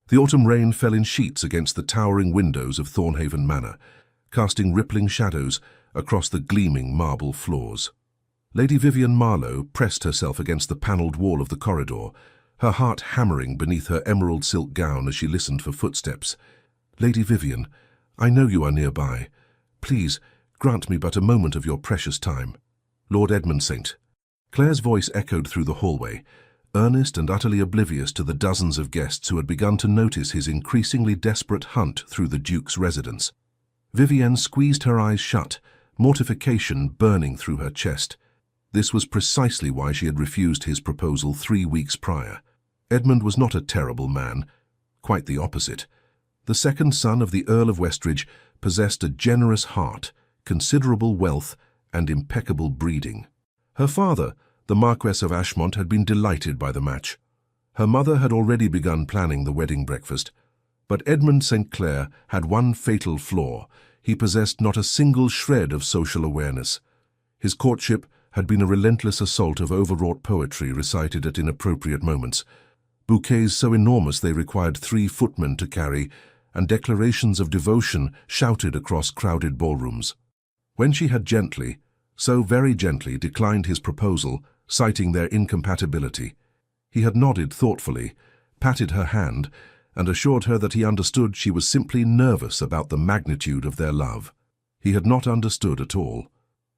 The autumn rain fell in sheets against the towering windows of Thornhaven Manor, casting rippling shadows across the gleaming marble floors. Lady Vivian Marlowe pressed herself against the panelled wall of the corridor, her heart hammering beneath her emerald silk gown as she listened for footsteps. "Lady Vivian, I know you are nearby. Please, grant me but a moment of your precious time." "Lord Edmund St." Claire's voice echoed through the hallway, earnest and utterly oblivious to the dozens of guests who had begun to notice his increasingly desperate hunt through the Duke's residence. Vivienne squeezed her eyes shut, mortification burning through her chest. This was precisely why she had refused his proposal 3 weeks prior. Edmund was not a terrible man, quite the opposite. The second son of the Earl of Westridge possessed a generous heart, considerable wealth, and impeccable breeding. Her father, the Marquess of Ashmont, had been delighted by the match. Her mother had already begun planning the wedding breakfast. But Edmund St. Clair had one fatal flaw. He possessed not a single shred of social awareness. His courtship had been a relentless assault of overwrought poetry recited at inappropriate moments, bouquets so enormous they required 3 footmen to carry, and declarations of devotion shouted across crowded ballrooms. When she had gently, so very gently, declined his proposal, citing their incompatibility, he had nodded thoughtfully, patted her hand, and assured her that he understood she was simply nervous about the magnitude of their love. He had not understood at all.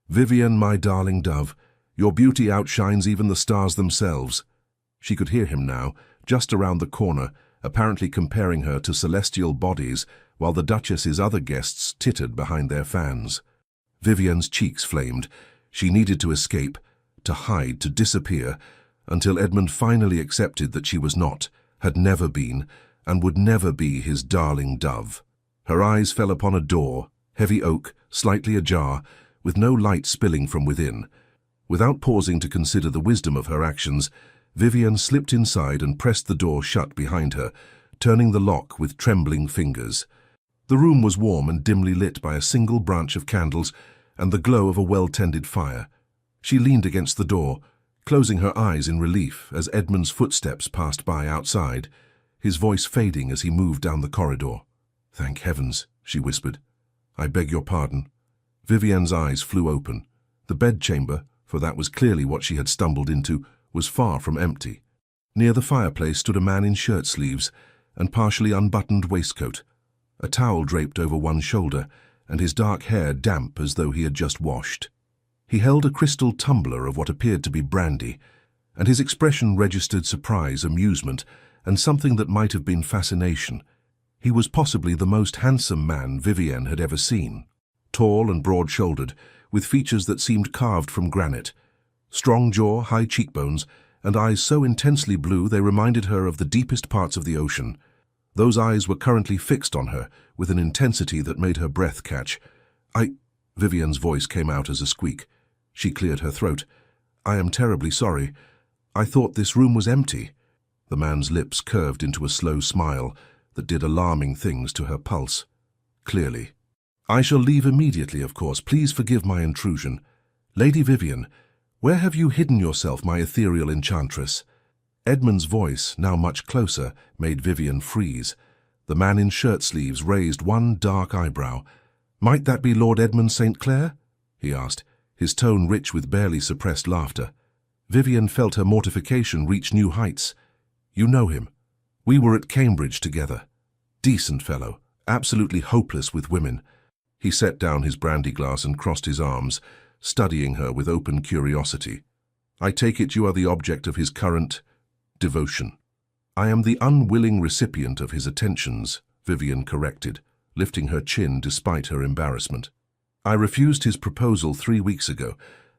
"Vivian, my darling dove, your beauty outshines even the stars themselves." She could hear him now, just around the corner, apparently comparing her to celestial bodies, while the Duchess's other guests tittered behind their fans. Vivian's cheeks flamed. She needed to escape, to hide, to disappear, until Edmund finally accepted that she was not, had never been, and would never be his darling dove. Her eyes fell upon a door, heavy oak, slightly ajar, with no light spilling from within. Without pausing to consider the wisdom of her actions, Vivian slipped inside and pressed the door shut behind her, turning the lock with trembling fingers. The room was warm and dimly lit by a single branch of candles and the glow of a well-tended fire. She leaned against the door, closing her eyes in relief as Edmund's footsteps passed by outside, his voice fading as he moved down the corridor. "Thank heavens," she whispered. "I beg your pardon." Vivian's eyes flew open. The bedchamber, for that was clearly what she had stumbled into, was far from empty. Near the fireplace stood a man in shirt sleeves and partially unbuttoned waistcoat, a towel draped over one shoulder, and his dark hair damp as though he had just washed. He held a crystal tumbler of what appeared to be brandy, and his expression registered surprise, amusement, and something that might have been fascination. He was possibly the most handsome man Vivienne had ever seen. Tall and broad-shouldered, with features that seemed carved from granite, strong jaw, high cheekbones, and eyes so intensely blue they reminded her of the deepest parts of the ocean. Those eyes were currently fixed on her, with an intensity that made her breath catch. Vivian's voice came out as a squeak. She cleared her throat. "I am terribly sorry. I thought this room was empty." The man's lips curved into a slow smile that did alarming things to her pulse. "Clearly. I shall leave immediately, of course. Please forgive my intrusion. Lady Vivian, where have you hidden yourself, my ethereal enchantress?" Edmund's voice, now much closer, made Vivian freeze. The man in shirt sleeves raised one dark eyebrow. "Might that be Lord Edmund St. Clair?" he asked, his tone rich with barely suppressed laughter. Vivian felt her mortification reach new heights. "You know him. We were at Cambridge together. Decent fellow, absolutely hopeless with women." He set down his brandy glass and crossed his arms, studying her with open curiosity. "I take it you are the object of his current devotion." "I am the unwilling recipient of his attentions," Vivian corrected, lifting her chin despite her embarrassment. "I refused his proposal 3 weeks ago,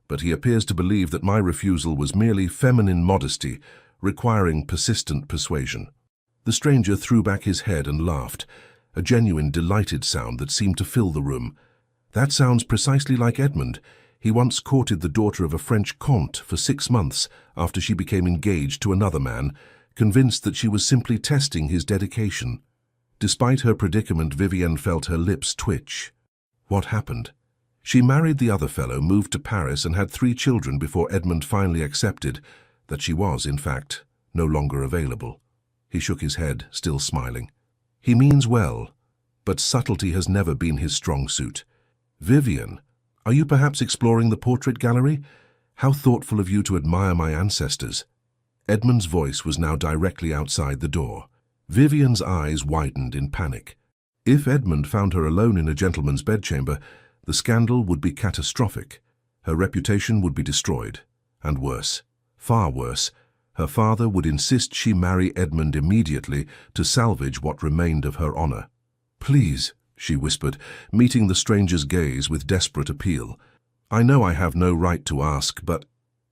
but he appears to believe that my refusal was merely feminine modesty, requiring persistent persuasion." The stranger threw back his head and laughed, a genuine delighted sound that seemed to fill the room. "That sounds precisely like Edmund. He once courted the daughter of a French comte for 6 months after she became engaged to another man, convinced that she was simply testing his dedication." Despite her predicament, Vivienne felt her lips twitch. What happened? She married the other fellow, moved to Paris, and had 3 children before Edmund finally accepted that she was, in fact, no longer available. He shook his head, still smiling. He means well, but subtlety has never been his strong suit. Vivian, are you perhaps exploring the portrait gallery? How thoughtful of you to admire my ancestors. Edmund's voice was now directly outside the door. Vivian's eyes widened in panic. If Edmund found her alone in a gentleman's bedchamber, the scandal would be catastrophic. Her reputation would be destroyed. And worse, far worse, her father would insist she marry Edmund immediately to salvage what remained of her honor. Please, she whispered, meeting the stranger's gaze with desperate appeal. I know I have no right to ask, but...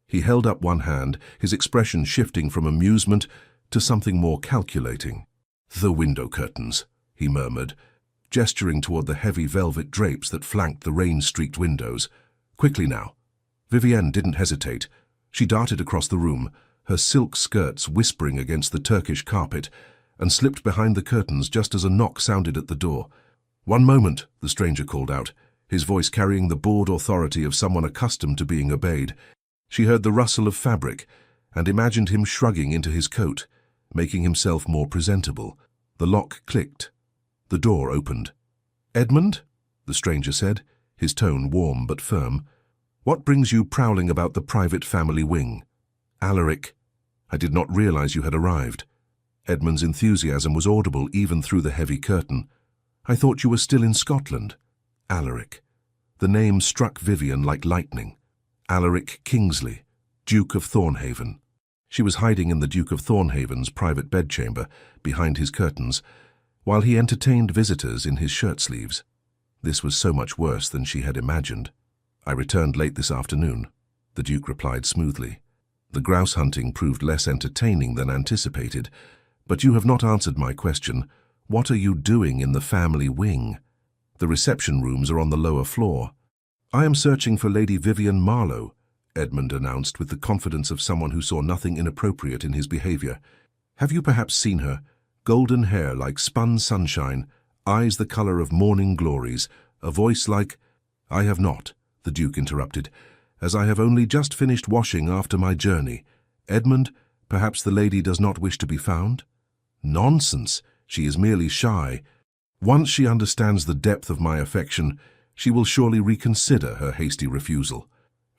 He held up one hand, his expression shifting from amusement to something more calculating. The window curtains, he murmured, gesturing toward the heavy velvet drapes that flanked the rain-streaked windows. Quickly now. Vivienne didn't hesitate. She darted across the room, her silk skirts whispering against the Turkish carpet, and slipped behind the curtains just as a knock sounded at the door. One moment, the stranger called out, his voice carrying the bored authority of someone accustomed to being obeyed. She heard the rustle of fabric and imagined him shrugging into his coat, making himself more presentable. The lock clicked. The door opened. Edmund? The stranger said, his tone warm but firm. What brings you prowling about the private family wing? Alaric, I did not realize you had arrived. Edmund's enthusiasm was audible even through the heavy curtain. I thought you were still in Scotland. Alaric. The name struck Vivian like lightning. Alaric Kingsley, Duke of Thornhaven. She was hiding in the Duke of Thornhaven's private bedchamber, behind his curtains, while he entertained visitors in his shirt sleeves. This was so much worse than she had imagined. I returned late this afternoon, the Duke replied smoothly. The grouse hunting proved less entertaining than anticipated, but you have not answered my question. What are you doing in the family wing? The reception rooms are on the lower floor. I am searching for Lady Vivian Marlowe, Edmund announced with the confidence of someone who saw nothing inappropriate in his behavior. Have you perhaps seen her? Golden hair like spun sunshine, eyes the color of morning glories, a voice like... I have not, the Duke interrupted, as I have only just finished washing after my journey. Edmund, perhaps the lady does not wish to be found? Nonsense, she is merely shy. Once she understands the depth of my affection, she will surely reconsider her hasty refusal.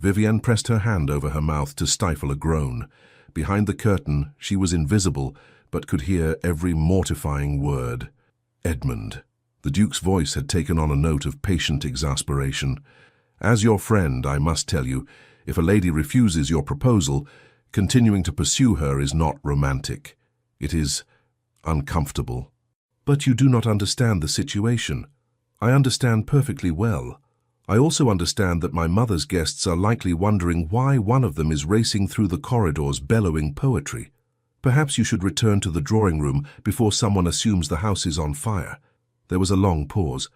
Vivienne pressed her hand over her mouth to stifle a groan. Behind the curtain, she was invisible, but could hear every mortifying word. Edmund. The Duke's voice had taken on a note of patient exasperation. As your friend, I must tell you, if a lady refuses your proposal, continuing to pursue her is not romantic. It is uncomfortable. But you do not understand the situation. I understand perfectly well. I also understand that my mother's guests are likely wondering why one of them is racing through the corridors bellowing poetry. Perhaps you should return to the drawing room before someone assumes the house is on fire. There was a long pause.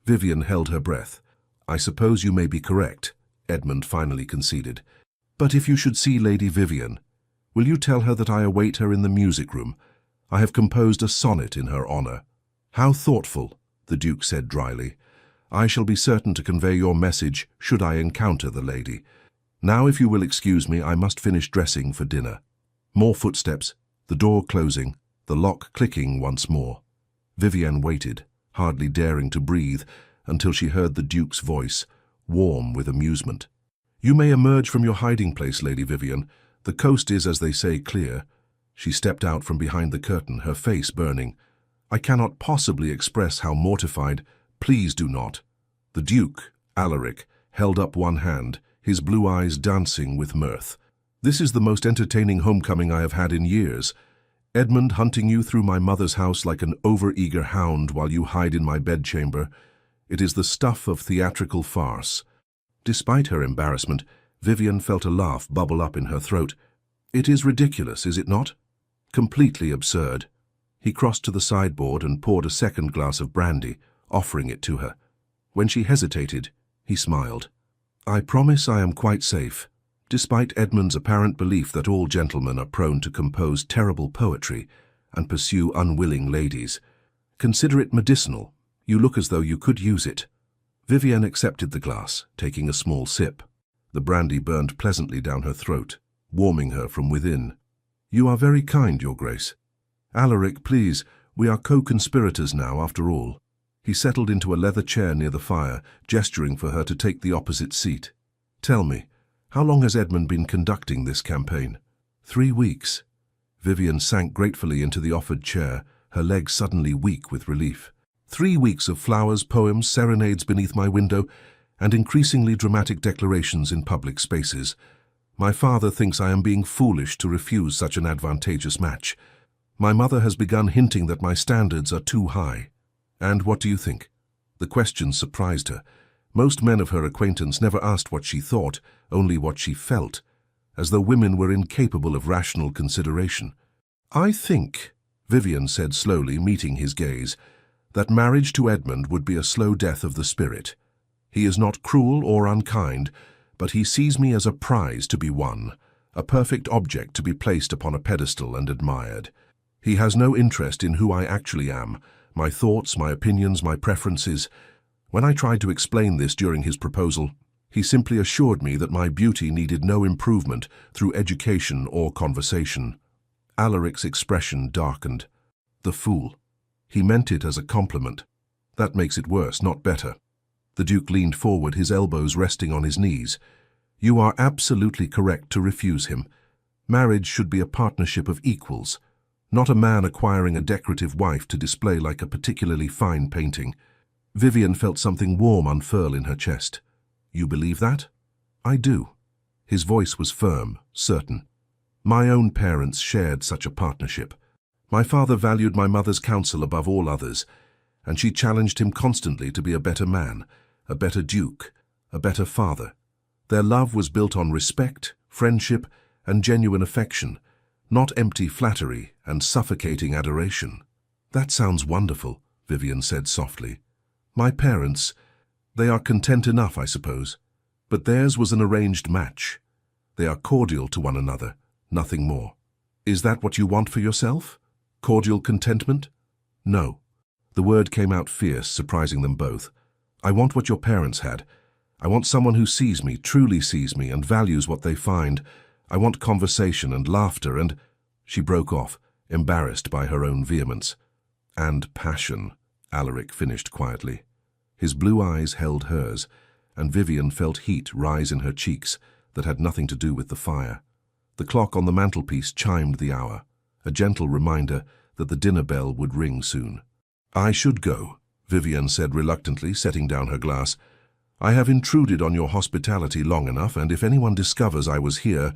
Vivian held her breath. I suppose you may be correct, Edmund finally conceded. But if you should see Lady Vivian, will you tell her that I await her in the music room? I have composed a sonnet in her honor. How thoughtful, the Duke said dryly. I shall be certain to convey your message should I encounter the lady. Now, if you will excuse me, I must finish dressing for dinner. More footsteps, the door closing, the lock clicking once more. Vivian waited, hardly daring to breathe, until she heard the Duke's voice, warm with amusement. You may emerge from your hiding place, Lady Vivian. The coast is, as they say, clear. She stepped out from behind the curtain, her face burning. I cannot possibly express how mortified. Please do not. The Duke, Alaric, held up one hand, his blue eyes dancing with mirth. This is the most entertaining homecoming I have had in years. Edmund hunting you through my mother's house like an over-eager hound while you hide in my bedchamber. It is the stuff of theatrical farce. Despite her embarrassment, Vivian felt a laugh bubble up in her throat. It is ridiculous, is it not? Completely absurd. He crossed to the sideboard and poured a second glass of brandy, offering it to her. When she hesitated, he smiled. I promise I am quite safe. Despite Edmund's apparent belief that all gentlemen are prone to compose terrible poetry and pursue unwilling ladies, consider it medicinal. You look as though you could use it. Vivian accepted the glass, taking a small sip. The brandy burned pleasantly down her throat, warming her from within. You are very kind, Your Grace. Alaric, please, we are co-conspirators now, after all. He settled into a leather chair near the fire, gesturing for her to take the opposite seat. Tell me, how long has Edmund been conducting this campaign? 3 weeks. Vivian sank gratefully into the offered chair, her legs suddenly weak with relief. 3 weeks of flowers, poems, serenades beneath my window, and increasingly dramatic declarations in public spaces. My father thinks I am being foolish to refuse such an advantageous match. My mother has begun hinting that my standards are too high. And what do you think? The question surprised her. Most men of her acquaintance never asked what she thought, only what she felt, as though women were incapable of rational consideration. I think, Vivian said slowly, meeting his gaze, that marriage to Edmund would be a slow death of the spirit. He is not cruel or unkind, but he sees me as a prize to be won, a perfect object to be placed upon a pedestal and admired. He has no interest in who I actually am, my thoughts, my opinions, my preferences. When I tried to explain this during his proposal, he simply assured me that my beauty needed no improvement through education or conversation. Alaric's expression darkened. The fool. He meant it as a compliment. That makes it worse, not better. The Duke leaned forward, his elbows resting on his knees. You are absolutely correct to refuse him. Marriage should be a partnership of equals, not a man acquiring a decorative wife to display like a particularly fine painting. Vivian felt something warm unfurl in her chest. You believe that? I do. His voice was firm, certain. My own parents shared such a partnership. My father valued my mother's counsel above all others, and she challenged him constantly to be a better man, a better duke, a better father. Their love was built on respect, friendship, and genuine affection, not empty flattery and suffocating adoration. That sounds wonderful, Vivian said softly. My parents, they are content enough, I suppose, but theirs was an arranged match. They are cordial to one another, nothing more. Is that what you want for yourself? Cordial contentment? No. The word came out fierce, surprising them both. I want what your parents had. I want someone who sees me, truly sees me, and values what they find. I want conversation and laughter and... She broke off, embarrassed by her own vehemence. And passion, Alaric finished quietly. His blue eyes held hers, and Vivian felt heat rise in her cheeks that had nothing to do with the fire. The clock on the mantelpiece chimed the hour, a gentle reminder that the dinner bell would ring soon. I should go, Vivian said reluctantly, setting down her glass. I have intruded on your hospitality long enough, and if anyone discovers I was here,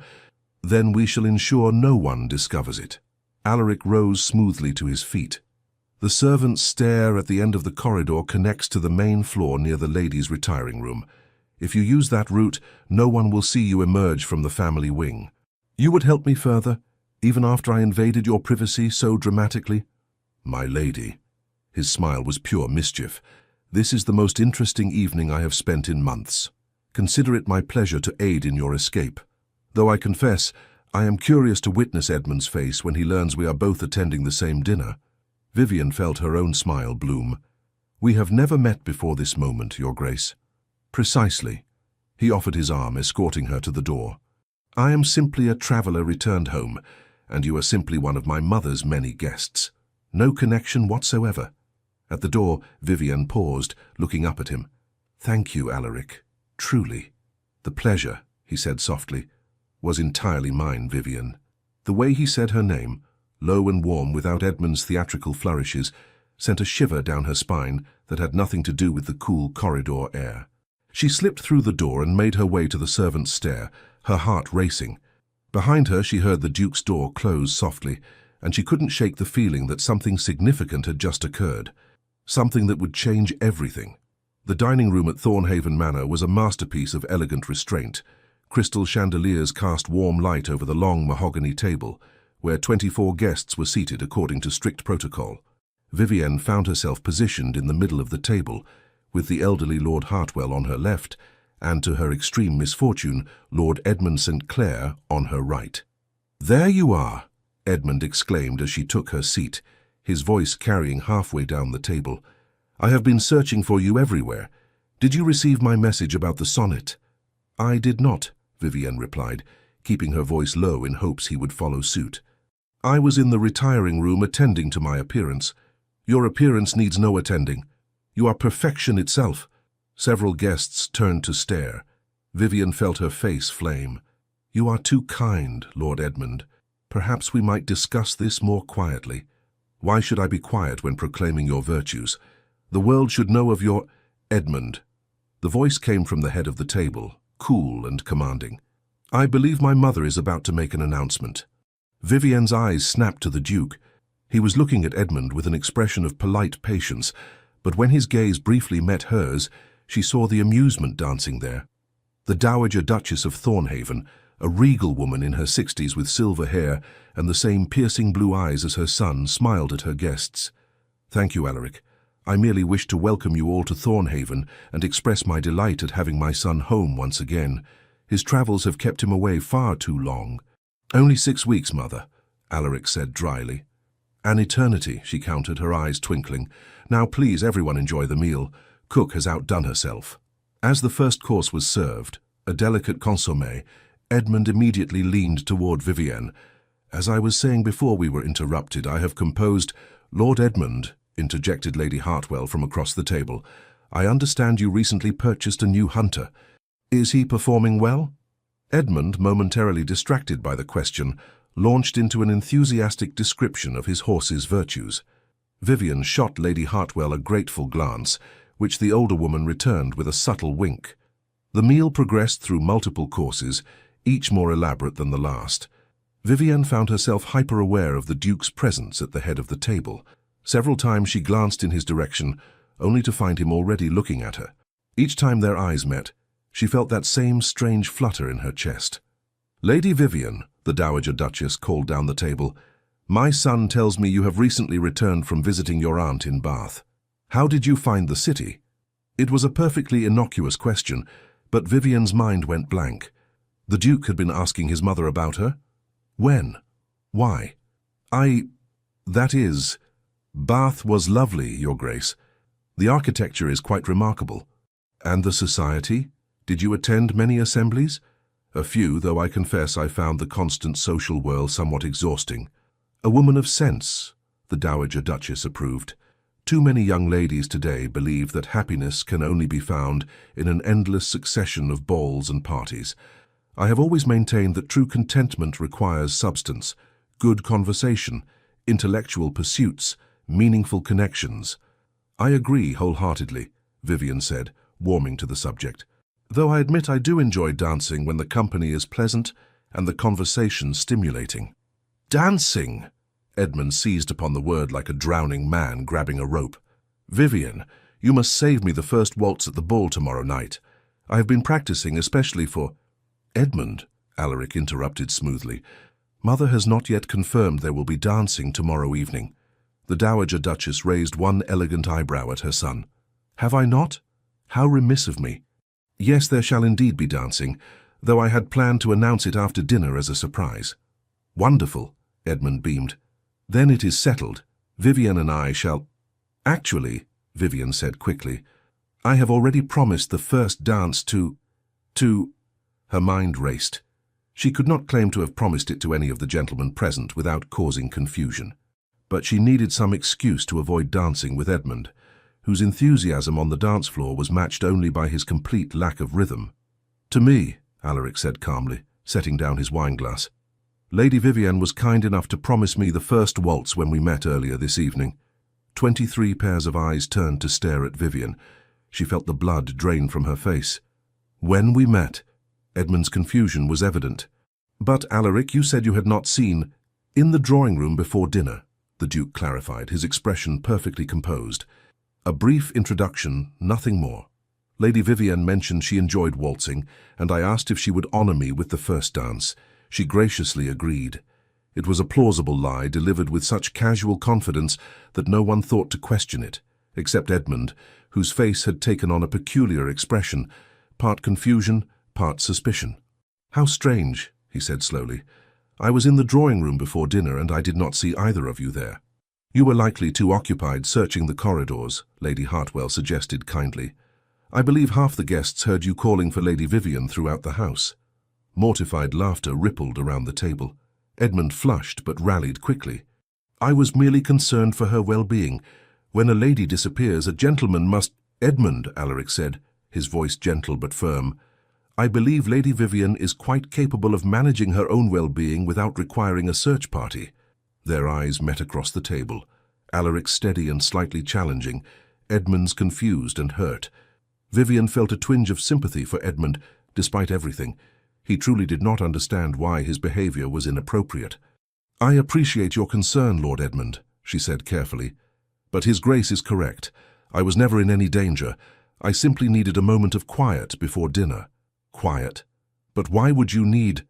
then we shall ensure no one discovers it. Alaric rose smoothly to his feet. The servants' stair at the end of the corridor connects to the main floor near the ladies' retiring room. If you use that route, no one will see you emerge from the family wing. You would help me further, even after I invaded your privacy so dramatically? My lady. His smile was pure mischief. This is the most interesting evening I have spent in months. Consider it my pleasure to aid in your escape. Though I confess, I am curious to witness Edmund's face when he learns we are both attending the same dinner. Vivian felt her own smile bloom. We have never met before this moment, Your Grace. Precisely. He offered his arm, escorting her to the door. I am simply a traveller returned home, and you are simply one of my mother's many guests. No connection whatsoever. At the door, Vivian paused, looking up at him. Thank you, Alaric. Truly. The pleasure, he said softly, was entirely mine, Vivian. The way he said her name, low and warm without Edmund's theatrical flourishes, sent a shiver down her spine that had nothing to do with the cool corridor air. She slipped through the door and made her way to the servants' stair, her heart racing. Behind her she heard the Duke's door close softly, and she couldn't shake the feeling that something significant had just occurred, something that would change everything. The dining room at Thornhaven Manor was a masterpiece of elegant restraint. Crystal chandeliers cast warm light over the long mahogany table, where 24 guests were seated according to strict protocol. Vivian found herself positioned in the middle of the table, with the elderly Lord Hartwell on her left, and to her extreme misfortune, Lord Edmund St. Clair on her right. There you are, Edmund exclaimed as she took her seat, his voice carrying halfway down the table. I have been searching for you everywhere. Did you receive my message about the sonnet? I did not, Vivian replied, keeping her voice low in hopes he would follow suit. I was in the retiring room attending to my appearance. Your appearance needs no attending. You are perfection itself. Several guests turned to stare. Vivian felt her face flame. You are too kind, Lord Edmund. Perhaps we might discuss this more quietly. Why should I be quiet when proclaiming your virtues? The world should know of your... Edmund. The voice came from the head of the table, cool and commanding. I believe my mother is about to make an announcement. Vivian's eyes snapped to the Duke. He was looking at Edmund with an expression of polite patience, but when his gaze briefly met hers, she saw the amusement dancing there. The Dowager Duchess of Thornhaven, a regal woman in her 60s with silver hair and the same piercing blue eyes as her son, smiled at her guests. Thank you, Alaric. I merely wish to welcome you all to Thornhaven and express my delight at having my son home once again. His travels have kept him away far too long. Only 6 weeks, Mother, Alaric said dryly. An eternity, she countered, her eyes twinkling. Now please, everyone enjoy the meal. Cook has outdone herself. As the first course was served, a delicate consommé, Edmund immediately leaned toward Vivian. As I was saying before we were interrupted, I have composed... Lord Edmund, interjected Lady Hartwell from across the table. I understand you recently purchased a new hunter. Is he performing well? Edmund, momentarily distracted by the question, launched into an enthusiastic description of his horse's virtues. Vivian shot Lady Hartwell a grateful glance, which the older woman returned with a subtle wink. The meal progressed through multiple courses, each more elaborate than the last. Vivian found herself hyper-aware of the Duke's presence at the head of the table. Several times she glanced in his direction, only to find him already looking at her. Each time their eyes met, she felt that same strange flutter in her chest. Lady Vivian, the Dowager Duchess called down the table, my son tells me you have recently returned from visiting your aunt in Bath. How did you find the city? It was a perfectly innocuous question, but Vivian's mind went blank. The Duke had been asking his mother about her? When? Why? That is... Bath was lovely, Your Grace. The architecture is quite remarkable. And the society? Did you attend many assemblies? A few, though I confess I found the constant social whirl somewhat exhausting. A woman of sense, the Dowager Duchess approved. Too many young ladies today believe that happiness can only be found in an endless succession of balls and parties. I have always maintained that true contentment requires substance, good conversation, intellectual pursuits, meaningful connections. I agree wholeheartedly, Vivian said, warming to the subject. Though I admit I do enjoy dancing when the company is pleasant and the conversation stimulating. Dancing! Edmund seized upon the word like a drowning man grabbing a rope. Vivian, you must save me the first waltz at the ball tomorrow night. I have been practicing especially for... Edmund, Alaric interrupted smoothly. Mother has not yet confirmed there will be dancing tomorrow evening. The Dowager Duchess raised one elegant eyebrow at her son. Have I not? How remiss of me. Yes, there shall indeed be dancing, though I had planned to announce it after dinner as a surprise. Wonderful, Edmund beamed. Then it is settled. Vivian and I shall... Actually, Vivian said quickly, I have already promised the first dance to... Her mind raced. She could not claim to have promised it to any of the gentlemen present without causing confusion. But she needed some excuse to avoid dancing with Edmund, whose enthusiasm on the dance floor was matched only by his complete lack of rhythm. To me, Alaric said calmly, setting down his wineglass. Lady Vivian was kind enough to promise me the first waltz when we met earlier this evening. 23 pairs of eyes turned to stare at Vivian. She felt the blood drain from her face. When we met? Edmund's confusion was evident. But, Alaric, you said you had not seen... In the drawing room before dinner, the Duke clarified, his expression perfectly composed. A brief introduction, nothing more. Lady Vivian mentioned she enjoyed waltzing, and I asked if she would honor me with the first dance. She graciously agreed. It was a plausible lie delivered with such casual confidence that no one thought to question it, except Edmund, whose face had taken on a peculiar expression, part confusion, part suspicion. How strange, he said slowly. I was in the drawing room before dinner and I did not see either of you there. You were likely too occupied searching the corridors, Lady Hartwell suggested kindly. I believe half the guests heard you calling for Lady Vivian throughout the house. Mortified laughter rippled around the table. Edmund flushed but rallied quickly. "I was merely concerned for her well-being. When a lady disappears, a gentleman must—" "Edmund," Alaric said, his voice gentle but firm, "I believe Lady Vivian is quite capable of managing her own well-being without requiring a search party." Their eyes met across the table, Alaric steady and slightly challenging, Edmund's confused and hurt. Vivian felt a twinge of sympathy for Edmund, despite everything. He truly did not understand why his behavior was inappropriate. "I appreciate your concern, Lord Edmund," she said carefully. "But His Grace is correct. I was never in any danger. I simply needed a moment of quiet before dinner." "Quiet? But why would you need—"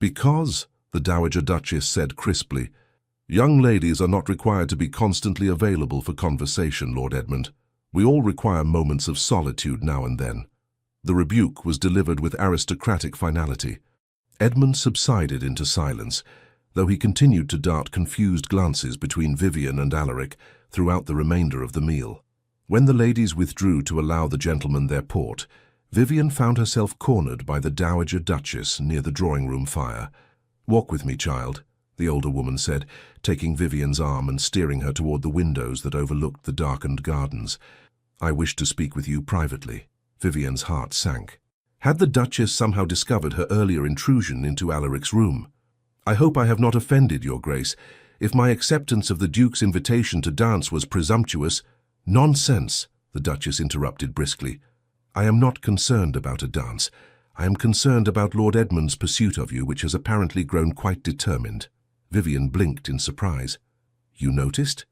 "Because," the Dowager Duchess said crisply, "young ladies are not required to be constantly available for conversation, Lord Edmund. We all require moments of solitude now and then." The rebuke was delivered with aristocratic finality. Edmund subsided into silence, though he continued to dart confused glances between Vivian and Alaric throughout the remainder of the meal. When the ladies withdrew to allow the gentlemen their port, Vivian found herself cornered by the Dowager Duchess near the drawing-room fire. "Walk with me, child," the older woman said, taking Vivian's arm and steering her toward the windows that overlooked the darkened gardens. "I wish to speak with you privately." Vivian's heart sank. Had the Duchess somehow discovered her earlier intrusion into Alaric's room? "I hope I have not offended your Grace. If my acceptance of the Duke's invitation to dance was presumptuous—" "Nonsense," the Duchess interrupted briskly. "I am not concerned about a dance. I am concerned about Lord Edmund's pursuit of you, which has apparently grown quite determined." Vivian blinked in surprise. "You noticed?"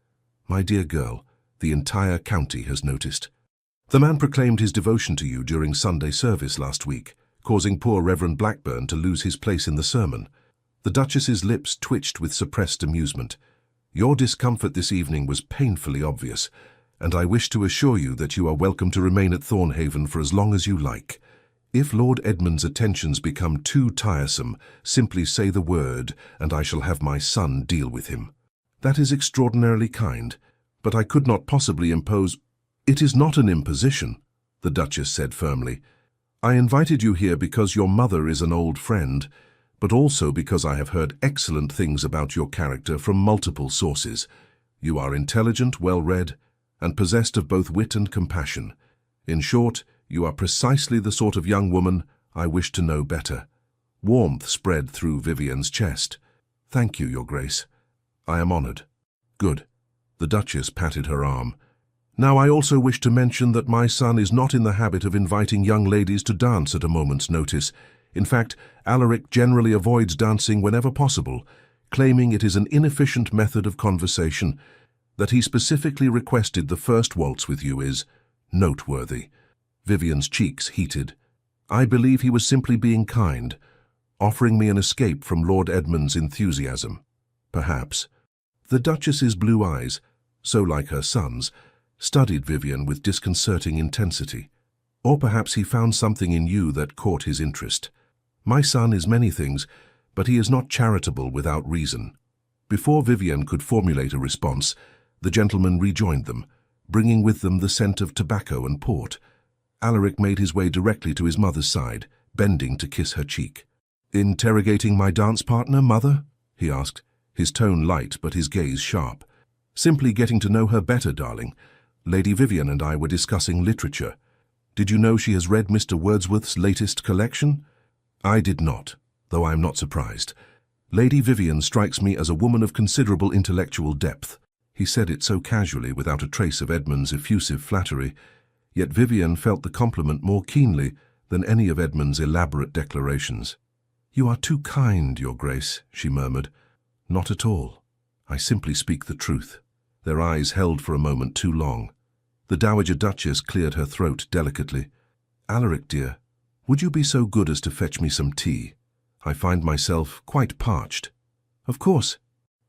"My dear girl, the entire county has noticed. The man proclaimed his devotion to you during Sunday service last week, causing poor Reverend Blackburn to lose his place in the sermon." The Duchess's lips twitched with suppressed amusement. "Your discomfort this evening was painfully obvious, and I wish to assure you that you are welcome to remain at Thornhaven for as long as you like. If Lord Edmund's attentions become too tiresome, simply say the word, and I shall have my son deal with him." "That is extraordinarily kind, but I could not possibly impose—" "It is not an imposition," the Duchess said firmly. "I invited you here because your mother is an old friend, but also because I have heard excellent things about your character from multiple sources. You are intelligent, well-read, and possessed of both wit and compassion. In short, you are precisely the sort of young woman I wish to know better." Warmth spread through Vivian's chest. "Thank you, Your Grace. I am honored." "Good." The Duchess patted her arm. "Now I also wish to mention that my son is not in the habit of inviting young ladies to dance at a moment's notice. In fact, Alaric generally avoids dancing whenever possible, claiming it is an inefficient method of conversation. That he specifically requested the first waltz with you is noteworthy." Vivian's cheeks heated. "I believe he was simply being kind, offering me an escape from Lord Edmund's enthusiasm." "Perhaps." The Duchess's blue eyes, so like her son's, studied Vivian with disconcerting intensity. "Or perhaps he found something in you that caught his interest. My son is many things, but he is not charitable without reason." Before Vivian could formulate a response, the gentlemen rejoined them, bringing with them the scent of tobacco and port. Alaric made his way directly to his mother's side, bending to kiss her cheek. "Interrogating my dance partner, Mother?" he asked, his tone light but his gaze sharp. "Simply getting to know her better, darling. Lady Vivian and I were discussing literature. Did you know she has read Mr. Wordsworth's latest collection?" "I did not, though I am not surprised. Lady Vivian strikes me as a woman of considerable intellectual depth." He said it so casually, without a trace of Edmund's effusive flattery, yet Vivian felt the compliment more keenly than any of Edmund's elaborate declarations. "You are too kind, Your Grace," she murmured. "Not at all. I simply speak the truth." Their eyes held for a moment too long. The Dowager Duchess cleared her throat delicately. "Alaric, dear, would you be so good as to fetch me some tea? I find myself quite parched." "Of course."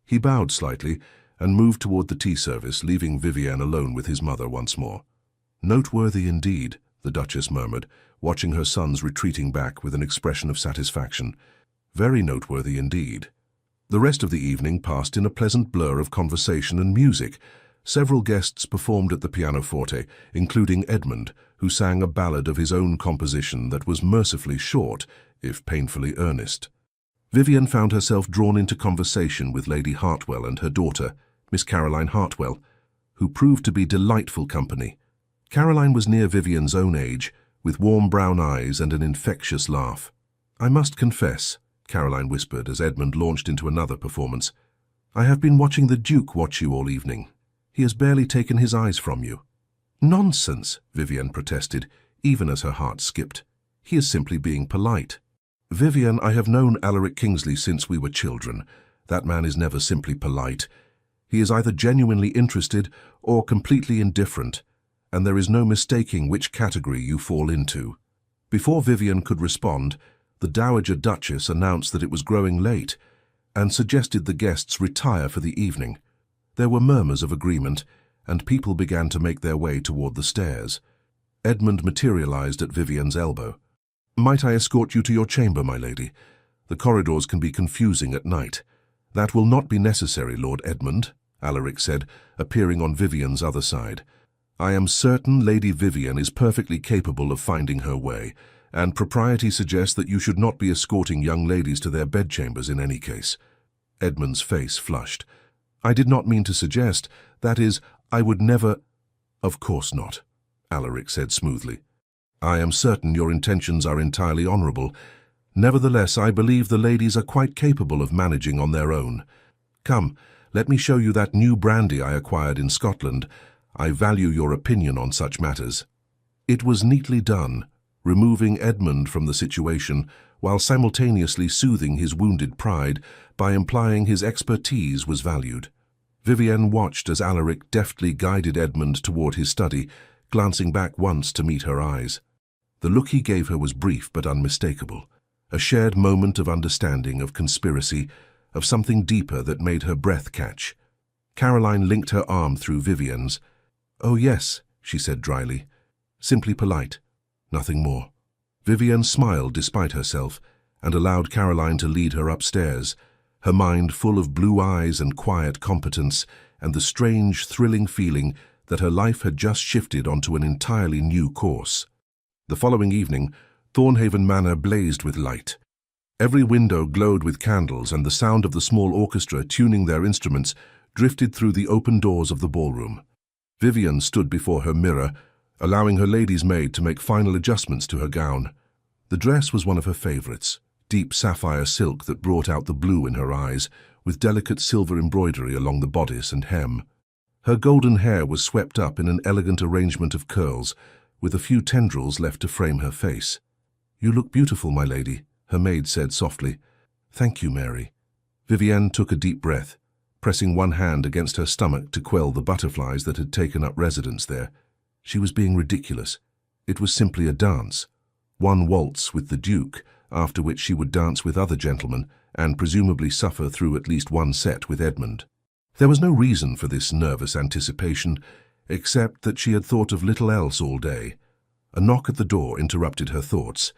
He bowed slightly and moved toward the tea service, leaving Vivian alone with his mother once more. "Noteworthy indeed," the Duchess murmured, watching her sons retreating back with an expression of satisfaction. "Very noteworthy indeed." The rest of the evening passed in a pleasant blur of conversation and music. Several guests performed at the pianoforte, including Edmund, who sang a ballad of his own composition that was mercifully short, if painfully earnest. Vivian found herself drawn into conversation with Lady Hartwell and her daughter, Miss Caroline Hartwell, who proved to be delightful company. Caroline was near Vivian's own age, with warm brown eyes and an infectious laugh. "I must confess," Caroline whispered as Edmund launched into another performance, "I have been watching the Duke watch you all evening. He has barely taken his eyes from you." "Nonsense," Vivian protested, even as her heart skipped. "He is simply being polite." "Vivian, I have known Alaric Kingsley since we were children. That man is never simply polite. He is either genuinely interested or completely indifferent, and there is no mistaking which category you fall into." Before Vivian could respond, the Dowager Duchess announced that it was growing late and suggested the guests retire for the evening. There were murmurs of agreement, and people began to make their way toward the stairs. Edmund materialized at Vivian's elbow. "Might I escort you to your chamber, my lady? The corridors can be confusing at night." "That will not be necessary, Lord Edmund," Alaric said, appearing on Vivian's other side. "I am certain Lady Vivian is perfectly capable of finding her way, and propriety suggests that you should not be escorting young ladies to their bedchambers in any case." Edmund's face flushed. "I did not mean to suggest, that is, I would never—" "Of course not," Alaric said smoothly. "I am certain your intentions are entirely honorable. Nevertheless, I believe the ladies are quite capable of managing on their own. Come, let me show you that new brandy I acquired in Scotland. I value your opinion on such matters." It was neatly done, removing Edmund from the situation while simultaneously soothing his wounded pride by implying his expertise was valued. Vivian watched as Alaric deftly guided Edmund toward his study, glancing back once to meet her eyes. The look he gave her was brief but unmistakable, a shared moment of understanding, of conspiracy, of something deeper that made her breath catch. Caroline linked her arm through Vivian's. "Oh yes," she said dryly. "Simply polite. Nothing more." Vivian smiled despite herself and allowed Caroline to lead her upstairs, her mind full of blue eyes and quiet competence and the strange, thrilling feeling that her life had just shifted onto an entirely new course. The following evening, Thornhaven Manor blazed with light. Every window glowed with candles, and the sound of the small orchestra tuning their instruments drifted through the open doors of the ballroom. Vivian stood before her mirror, allowing her lady's maid to make final adjustments to her gown. The dress was one of her favorites, deep sapphire silk that brought out the blue in her eyes, with delicate silver embroidery along the bodice and hem. Her golden hair was swept up in an elegant arrangement of curls, with a few tendrils left to frame her face. "You look beautiful, my lady," her maid said softly. "Thank you, Mary." Vivian took a deep breath, pressing one hand against her stomach to quell the butterflies that had taken up residence there. She was being ridiculous. It was simply a dance. One waltz with the Duke, after which she would dance with other gentlemen, and presumably suffer through at least one set with Edmund. There was no reason for this nervous anticipation, except that she had thought of little else all day. A knock at the door interrupted her thoughts.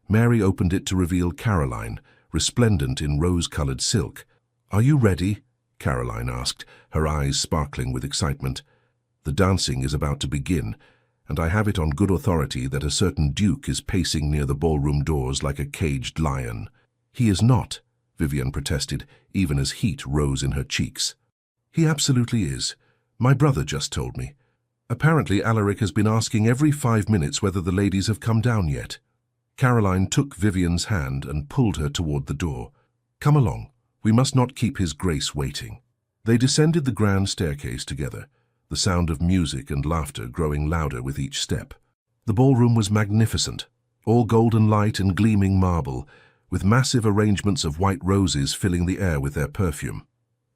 Mary opened it to reveal Caroline, resplendent in rose-colored silk. "Are you ready?" Caroline asked, her eyes sparkling with excitement. "The dancing is about to begin, and I have it on good authority that a certain Duke is pacing near the ballroom doors like a caged lion." "He is not," Vivian protested, even as heat rose in her cheeks. "He absolutely is. My brother just told me. Apparently Alaric has been asking every 5 minutes whether the ladies have come down yet." Caroline took Vivian's hand and pulled her toward the door. "Come along. We must not keep his grace waiting." They descended the grand staircase together, the sound of music and laughter growing louder with each step. The ballroom was magnificent, all golden light and gleaming marble, with massive arrangements of white roses filling the air with their perfume.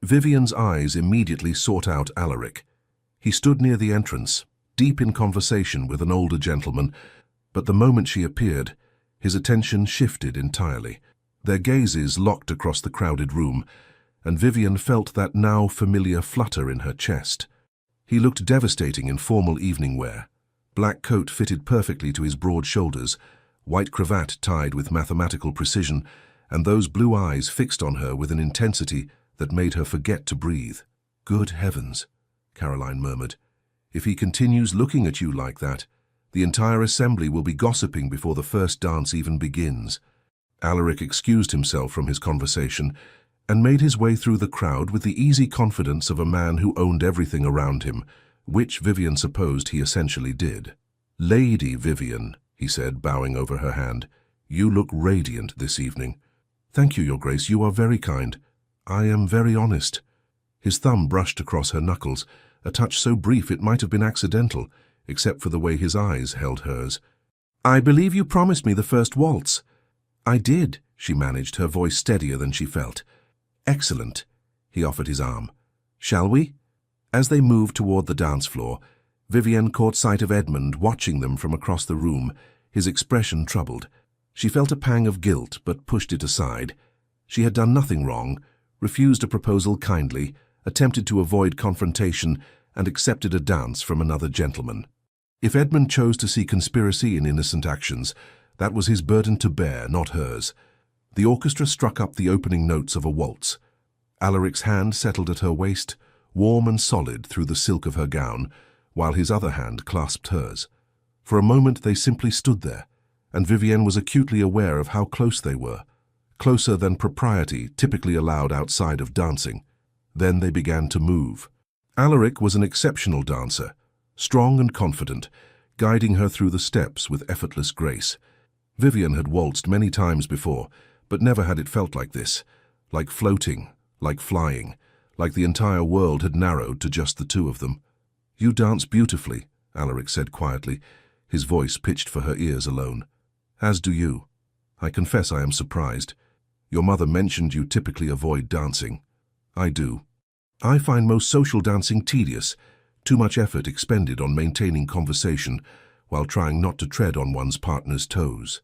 Vivian's eyes immediately sought out Alaric. He stood near the entrance, deep in conversation with an older gentleman, but the moment she appeared, his attention shifted entirely. Their gazes locked across the crowded room, and Vivian felt that now familiar flutter in her chest. He looked devastating in formal evening wear. Black coat fitted perfectly to his broad shoulders, white cravat tied with mathematical precision, and those blue eyes fixed on her with an intensity that made her forget to breathe. "Good heavens," Caroline murmured. "If he continues looking at you like that, the entire assembly will be gossiping before the first dance even begins." Alaric excused himself from his conversation and made his way through the crowd with the easy confidence of a man who owned everything around him, which Vivian supposed he essentially did. "Lady Vivian," he said, bowing over her hand, "you look radiant this evening." "Thank you, Your Grace, you are very kind. I am very honest." His thumb brushed across her knuckles, a touch so brief it might have been accidental, except for the way his eyes held hers. "I believe you promised me the first waltz." "I did," she managed, her voice steadier than she felt. "Excellent." He offered his arm. "Shall we?" As they moved toward the dance floor, Vivian caught sight of Edmund watching them from across the room, his expression troubled. She felt a pang of guilt, but pushed it aside. She had done nothing wrong, refused a proposal kindly, attempted to avoid confrontation, and accepted a dance from another gentleman. If Edmund chose to see conspiracy in innocent actions, that was his burden to bear, not hers. The orchestra struck up the opening notes of a waltz. Alaric's hand settled at her waist, warm and solid through the silk of her gown, while his other hand clasped hers. For a moment they simply stood there, and Vivian was acutely aware of how close they were, closer than propriety typically allowed outside of dancing. Then they began to move. Alaric was an exceptional dancer, strong and confident, guiding her through the steps with effortless grace. Vivian had waltzed many times before, but never had it felt like this, like floating, like flying, like the entire world had narrowed to just the two of them. "You dance beautifully," Alaric said quietly, his voice pitched for her ears alone. "As do you. I confess I am surprised. Your mother mentioned you typically avoid dancing." "I do. I find most social dancing tedious, too much effort expended on maintaining conversation while trying not to tread on one's partner's toes."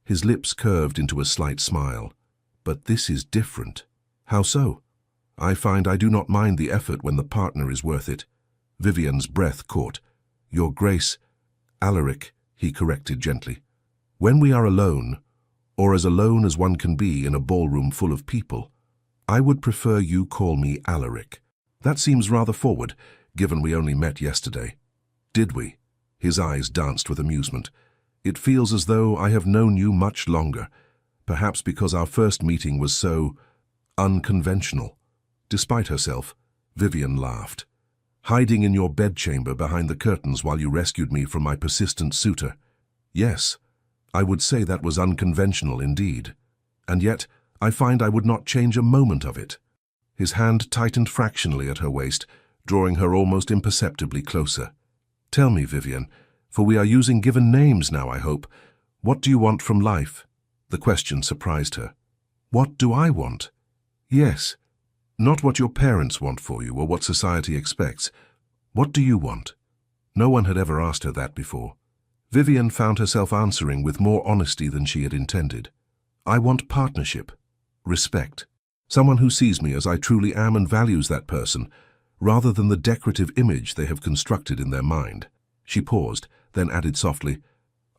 His lips curved into a slight smile. "But this is different." "How so?" "I find I do not mind the effort when the partner is worth it." Vivian's breath caught. "Your Grace." "Alaric," he corrected gently. "When we are alone, or as alone as one can be in a ballroom full of people, I would prefer you call me Alaric. That seems rather forward, given we only met yesterday." "Did we?" His eyes danced with amusement. "It feels as though I have known you much longer, perhaps because our first meeting was so unconventional." Despite herself, Vivian laughed. "Hiding in your bedchamber behind the curtains while you rescued me from my persistent suitor. Yes, I would say that was unconventional indeed. And yet, I find I would not change a moment of it." His hand tightened fractionally at her waist, drawing her almost imperceptibly closer. "Tell me, Vivian, for we are using given names now, I hope, what do you want from life?" The question surprised her. "What do I want?" "Yes. Not what your parents want for you or what society expects. What do you want?" No one had ever asked her that before. Vivian found herself answering with more honesty than she had intended. "I want partnership, respect, someone who sees me as I truly am and values that person, rather than the decorative image they have constructed in their mind." She paused, then added softly,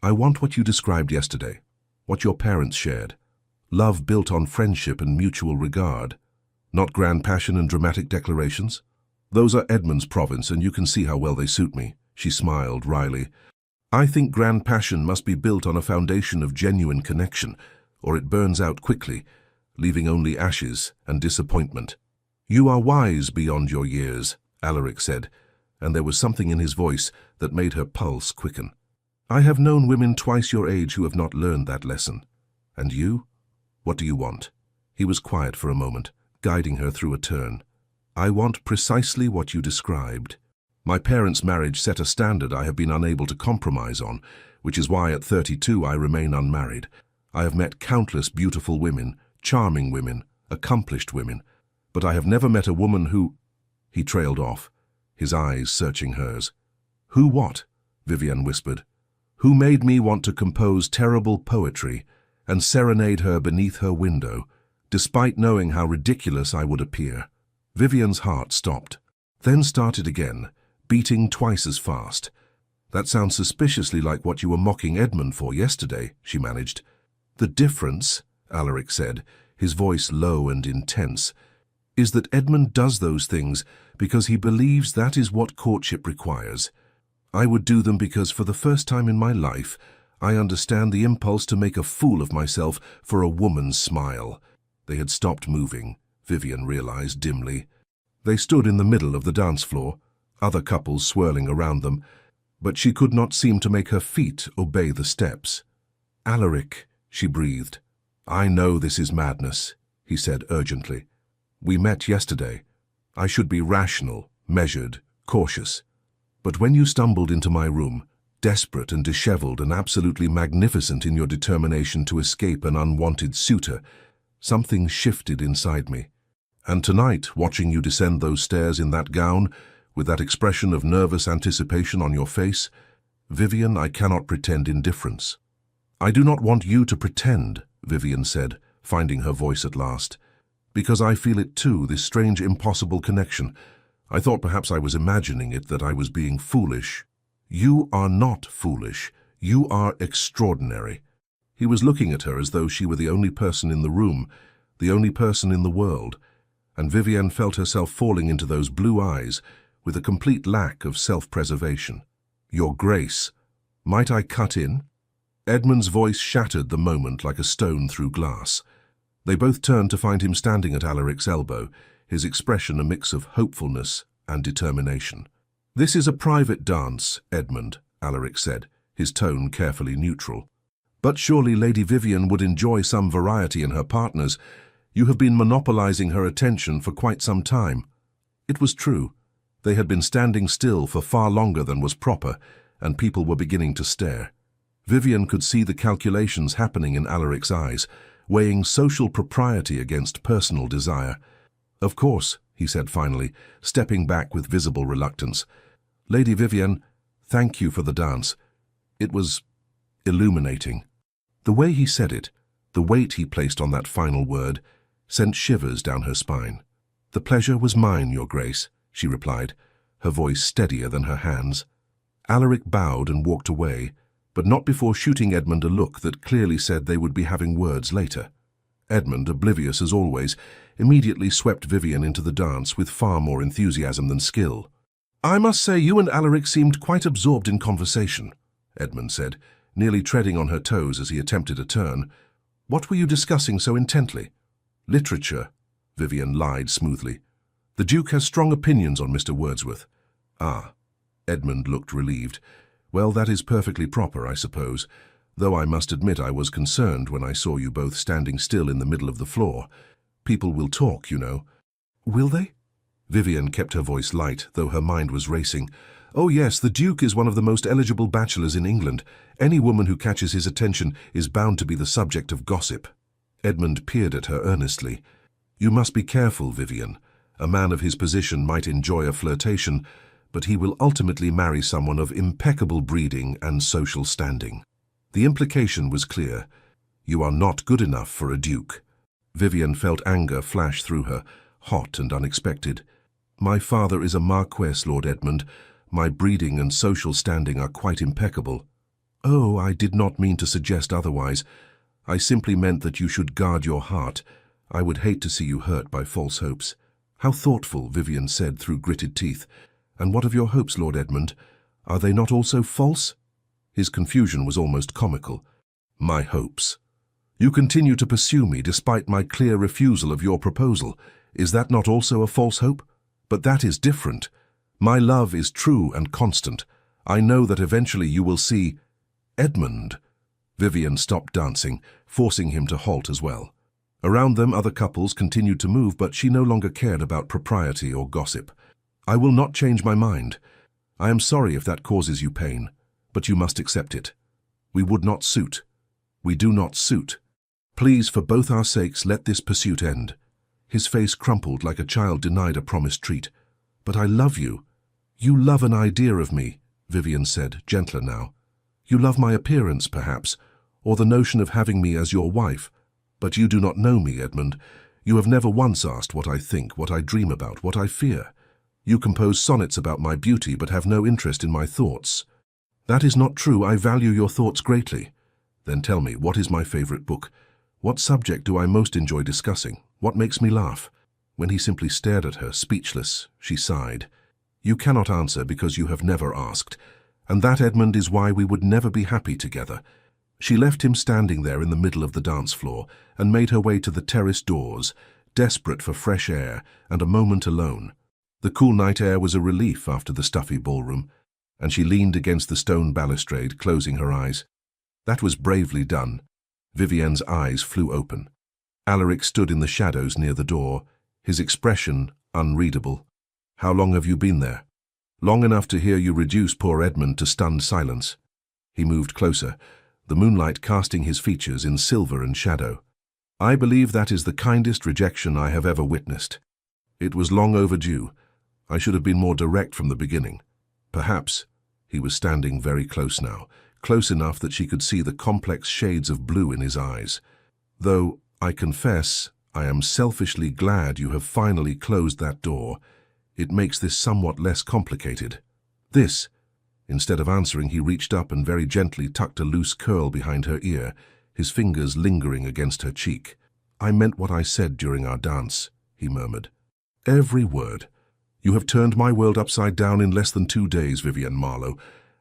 "I want what you described yesterday, what your parents shared. Love built on friendship and mutual regard. Not grand passion and dramatic declarations. Those are Edmund's province, and you can see how well they suit me." She smiled wryly. "I think grand passion must be built on a foundation of genuine connection, or it burns out quickly, leaving only ashes and disappointment." "You are wise beyond your years," Alaric said, and there was something in his voice that made her pulse quicken. "I have known women twice your age who have not learned that lesson. And you? What do you want?" He was quiet for a moment, guiding her through a turn. "I want precisely what you described. My parents' marriage set a standard I have been unable to compromise on, which is why at 32 I remain unmarried. I have met countless beautiful women, charming women, accomplished women, but I have never met a woman who—" He trailed off, his eyes searching hers. "Who what?" Vivian whispered. "Who made me want to compose terrible poetry and serenade her beneath her window, despite knowing how ridiculous I would appear." Vivian's heart stopped, then started again, beating twice as fast. "That sounds suspiciously like what you were mocking Edmund for yesterday," she managed. "The difference," Alaric said, his voice low and intense, "is that Edmund does those things because he believes that is what courtship requires. I would do them because for the first time in my life, I understand the impulse to make a fool of myself for a woman's smile." They had stopped moving, Vivian realized dimly. They stood in the middle of the dance floor, other couples swirling around them, but she could not seem to make her feet obey the steps. "Alaric," she breathed. "I know this is madness," he said urgently. "We met yesterday. I should be rational, measured, cautious. But when you stumbled into my room, desperate and disheveled and absolutely magnificent in your determination to escape an unwanted suitor, something shifted inside me. And tonight, watching you descend those stairs in that gown, with that expression of nervous anticipation on your face, Vivian, I cannot pretend indifference." "I do not want you to pretend," Vivian said, finding her voice at last. "Because I feel it too, this strange, impossible connection. I thought perhaps I was imagining it, that I was being foolish." "You are not foolish. You are extraordinary." He was looking at her as though she were the only person in the room, the only person in the world, and Vivian felt herself falling into those blue eyes with a complete lack of self-preservation. "Your Grace, might I cut in?" Edmund's voice shattered the moment like a stone through glass. They both turned to find him standing at Alaric's elbow, his expression a mix of hopefulness and determination. "This is a private dance, Edmund," Alaric said, his tone carefully neutral. "But surely Lady Vivian would enjoy some variety in her partners. You have been monopolizing her attention for quite some time." It was true. They had been standing still for far longer than was proper, and people were beginning to stare. Vivian could see the calculations happening in Alaric's eyes, weighing social propriety against personal desire. "Of course," he said finally, stepping back with visible reluctance. "Lady Vivian, thank you for the dance. It was illuminating." The way he said it, the weight he placed on that final word, sent shivers down her spine. "The pleasure was mine, Your Grace," she replied, her voice steadier than her hands. Alaric bowed and walked away, but not before shooting Edmund a look that clearly said they would be having words later. Edmund, oblivious as always, immediately swept Vivian into the dance with far more enthusiasm than skill. "I must say you and Alaric seemed quite absorbed in conversation," Edmund said, nearly treading on her toes as he attempted a turn. "What were you discussing so intently?" "Literature," Vivian lied smoothly. "The Duke has strong opinions on Mr. Wordsworth." "Ah." Edmund looked relieved. "Well, that is perfectly proper, I suppose, though I must admit I was concerned when I saw you both standing still in the middle of the floor. People will talk, you know." "Will they?" Vivian kept her voice light, though her mind was racing. "Oh yes, the Duke is one of the most eligible bachelors in England. Any woman who catches his attention is bound to be the subject of gossip." Edmund peered at her earnestly. "You must be careful, Vivian. A man of his position might enjoy a flirtation, but he will ultimately marry someone of impeccable breeding and social standing." The implication was clear. You are not good enough for a duke. Vivian felt anger flash through her, hot and unexpected. "My father is a marquess, Lord Edmund. My breeding and social standing are quite impeccable." "Oh, I did not mean to suggest otherwise. I simply meant that you should guard your heart. I would hate to see you hurt by false hopes." "How thoughtful," Vivian said through gritted teeth. "And what of your hopes, Lord Edmund? Are they not also false?" His confusion was almost comical. "My hopes? You continue to pursue me despite my clear refusal of your proposal. Is that not also a false hope? But that is different. My love is true and constant. I know that eventually you will see—" "Edmund." Vivian stopped dancing, forcing him to halt as well. Around them other couples continued to move, but she no longer cared about propriety or gossip. "I will not change my mind. I am sorry if that causes you pain, but you must accept it. We would not suit. We do not suit. Please, for both our sakes, let this pursuit end." His face crumpled like a child denied a promised treat. "But I love you." "You love an idea of me," Vivian said, gentler now. "You love my appearance, perhaps, or the notion of having me as your wife. But you do not know me, Edmund. You have never once asked what I think, what I dream about, what I fear. You compose sonnets about my beauty, but have no interest in my thoughts." "That is not true. I value your thoughts greatly." "Then tell me, what is my favorite book? What subject do I most enjoy discussing? What makes me laugh?" When he simply stared at her, speechless, she sighed. "You cannot answer because you have never asked. And that, Edmund, is why we would never be happy together. She left him standing there in the middle of the dance floor and made her way to the terrace doors, desperate for fresh air and a moment alone. The cool night air was a relief after the stuffy ballroom, and she leaned against the stone balustrade, closing her eyes. That was bravely done. Vivienne's eyes flew open. Alaric stood in the shadows near the door, his expression unreadable. "How long have you been there?" "Long enough to hear you reduce poor Edmund to stunned silence." He moved closer, the moonlight casting his features in silver and shadow. "I believe that is the kindest rejection I have ever witnessed. It was long overdue. I should have been more direct from the beginning. Perhaps," he was standing very close now, close enough that she could see the complex shades of blue in his eyes. "Though, I confess, I am selfishly glad you have finally closed that door. It makes this somewhat less complicated." "This?" Instead of answering, he reached up and very gently tucked a loose curl behind her ear, his fingers lingering against her cheek. "I meant what I said during our dance," he murmured. "Every word. You have turned my world upside down in less than 2 days, Vivienne Marlowe,